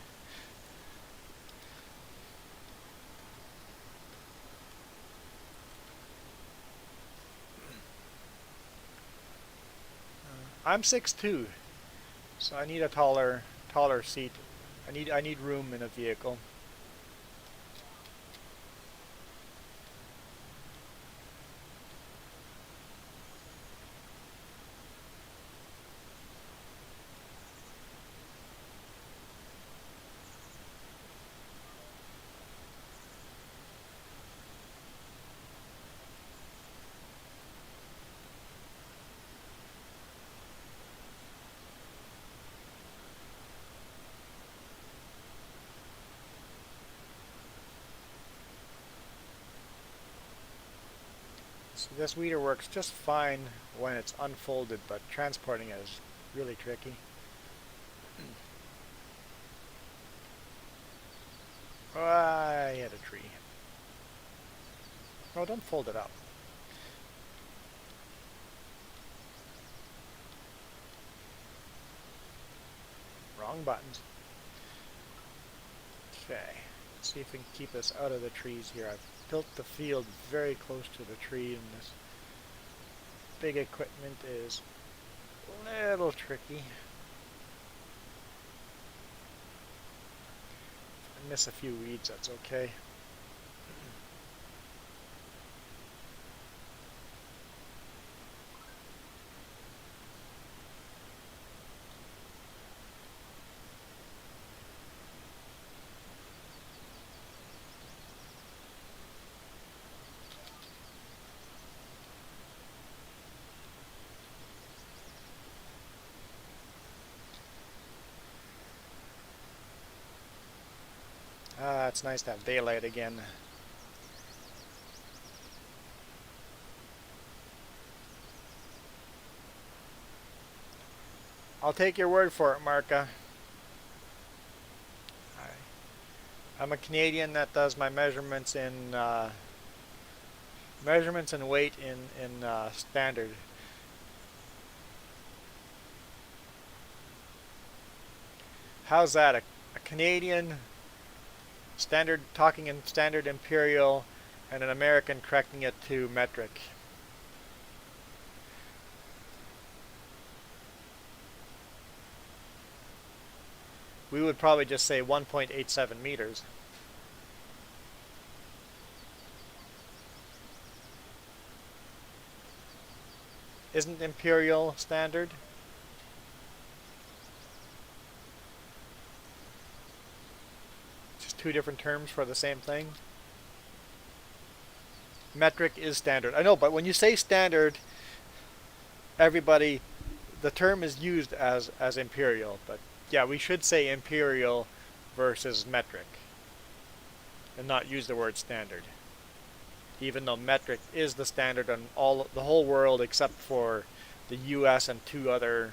I'm 6'2", so I need a taller seat. I need room in a vehicle. So this weeder works just fine when it's unfolded, but transporting it is really tricky. Oh, I hit a tree. Oh, don't fold it up. Wrong buttons. Okay. See if we can keep us out of the trees here. I've built the field very close to the tree, and this big equipment is a little tricky. If I miss a few weeds, that's okay. Ah, it's nice to have daylight again. I'll take your word for it, Marka. I'm a Canadian that does my measurements in measurements and weight in standard. How's that? A Canadian standard talking in standard imperial, and an American correcting it to metric. We would probably just say 1.87 meters. Isn't imperial standard? Just two different terms for the same thing. Metric is standard. I know, but when you say standard, everybody, the term is used as imperial. But yeah, we should say imperial versus metric, and not use the word standard. Even though metric is the standard on the whole world except for the US and two other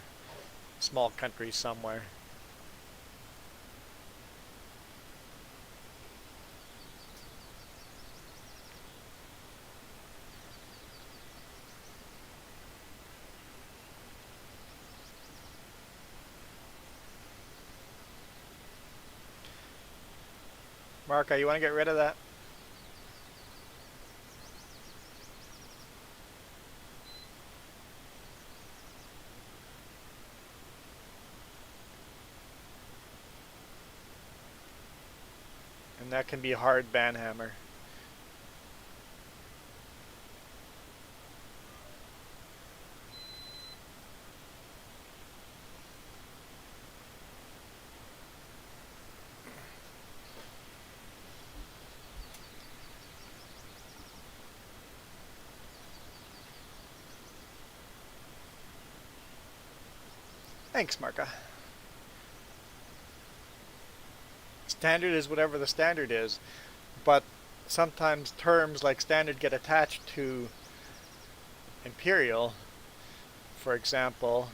small countries somewhere. Marka, you want to get rid of that? And that can be a hard banhammer. Thanks, Marka. Standard is whatever the standard is, but sometimes terms like standard get attached to imperial. For example,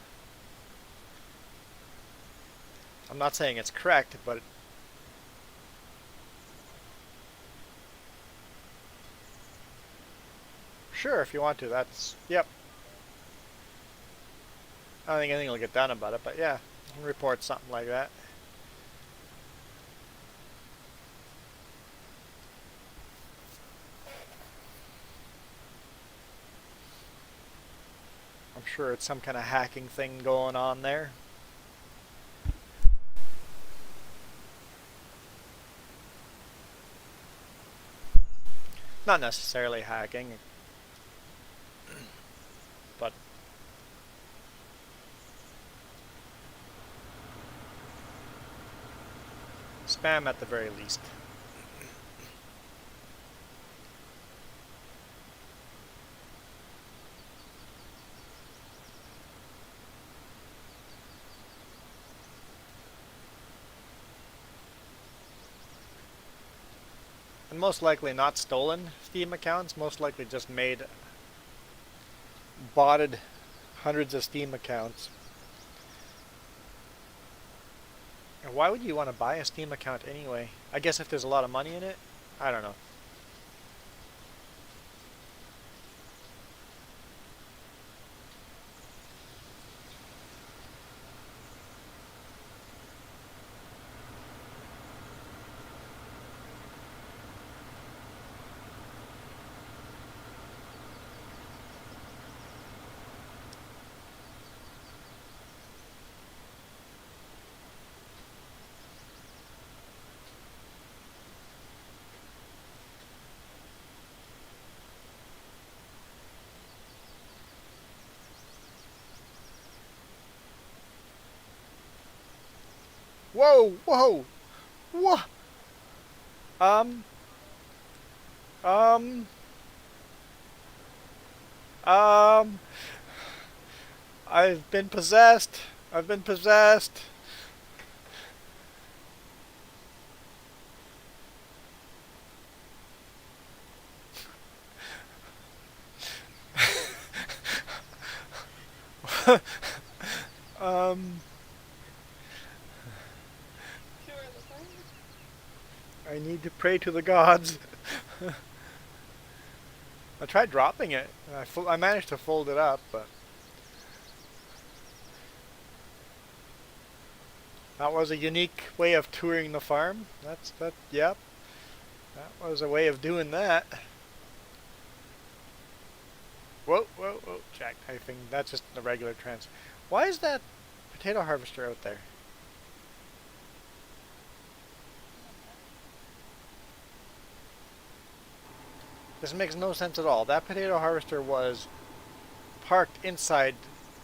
I'm not saying it's correct, but sure, if you want to, that's, yep. I don't think anything will get done about it, but yeah, you can report something like that. I'm sure it's some kind of hacking thing going on there. Not necessarily hacking, but spam at the very least. And most likely not stolen Steam accounts, most likely just botted hundreds of Steam accounts. And why would you want to buy a Steam account anyway? I guess if there's a lot of money in it? I don't know. Whoa, whoa, whoa. Um, um, um, I've been possessed. I've been possessed. um, I need to pray to the gods. I tried dropping it. I managed to fold it up, but that was a unique way of touring the farm. Yep. That was a way of doing that. Whoa, whoa, whoa, jack knifing. That's just the regular trans. Why is that potato harvester out there? This makes no sense at all. That potato harvester was parked inside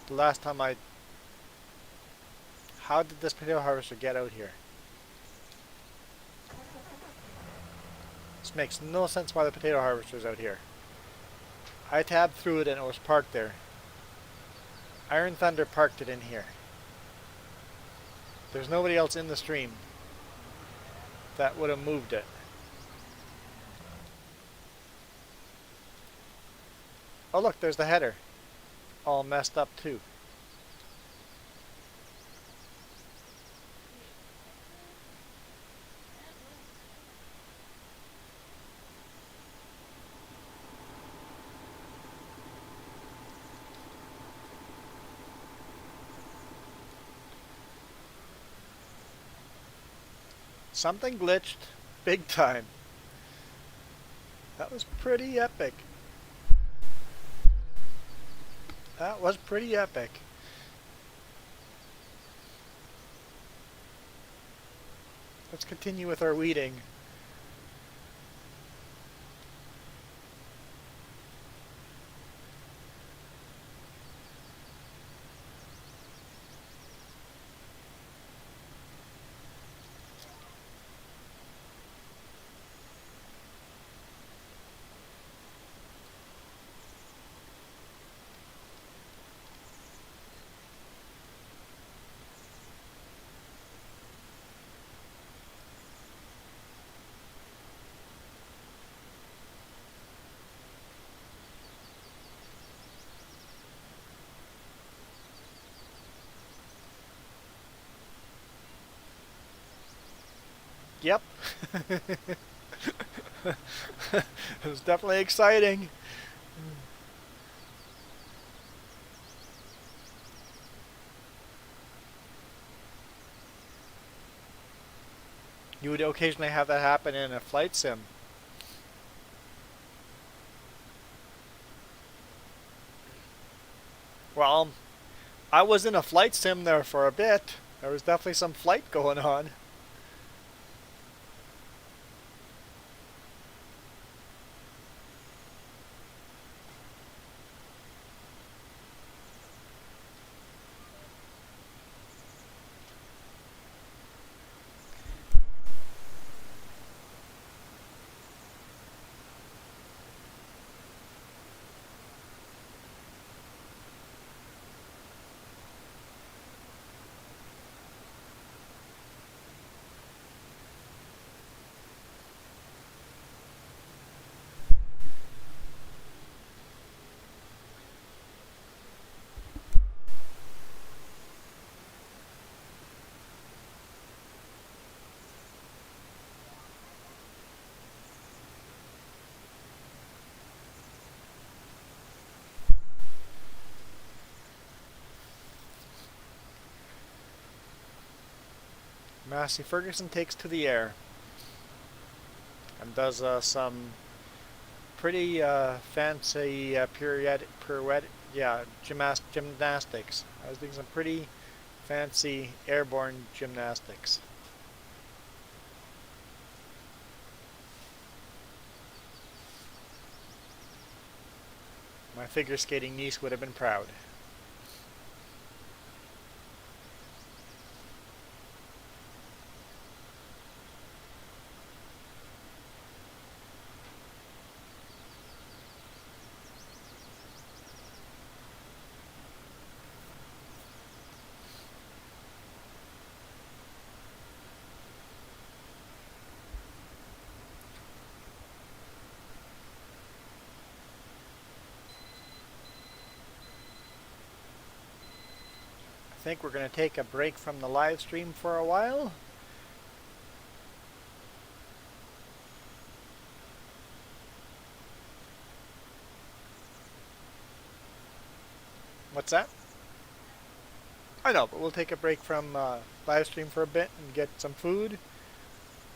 the last time I... How did this potato harvester get out here? This makes no sense why the potato harvester is out here. I tabbed through it and it was parked there. Iron Thunder parked it in here. There's nobody else in the stream that would have moved it. Oh look, there's the header. All messed up too. Something glitched big time. That was pretty epic. That was pretty epic. Let's continue with our weeding. Yep. It was definitely exciting. You would occasionally have that happen in a flight sim. Well, I was in a flight sim there for a bit. There was definitely some flight going on. Massey Ferguson takes to the air and does some pretty fancy pirouette, yeah, gymnastics. I was doing some pretty fancy airborne gymnastics. My figure skating niece would have been proud. I think we're going to take a break from the live stream for a while. What's that? I know, but we'll take a break from live stream for a bit and get some food.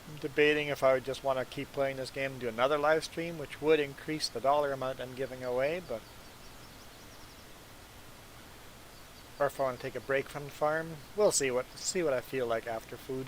I'm debating if I would just want to keep playing this game and do another live stream, which would increase the dollar amount I'm giving away, but or if I want to take a break from the farm. We'll see what I feel like after food.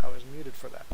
I was muted for that.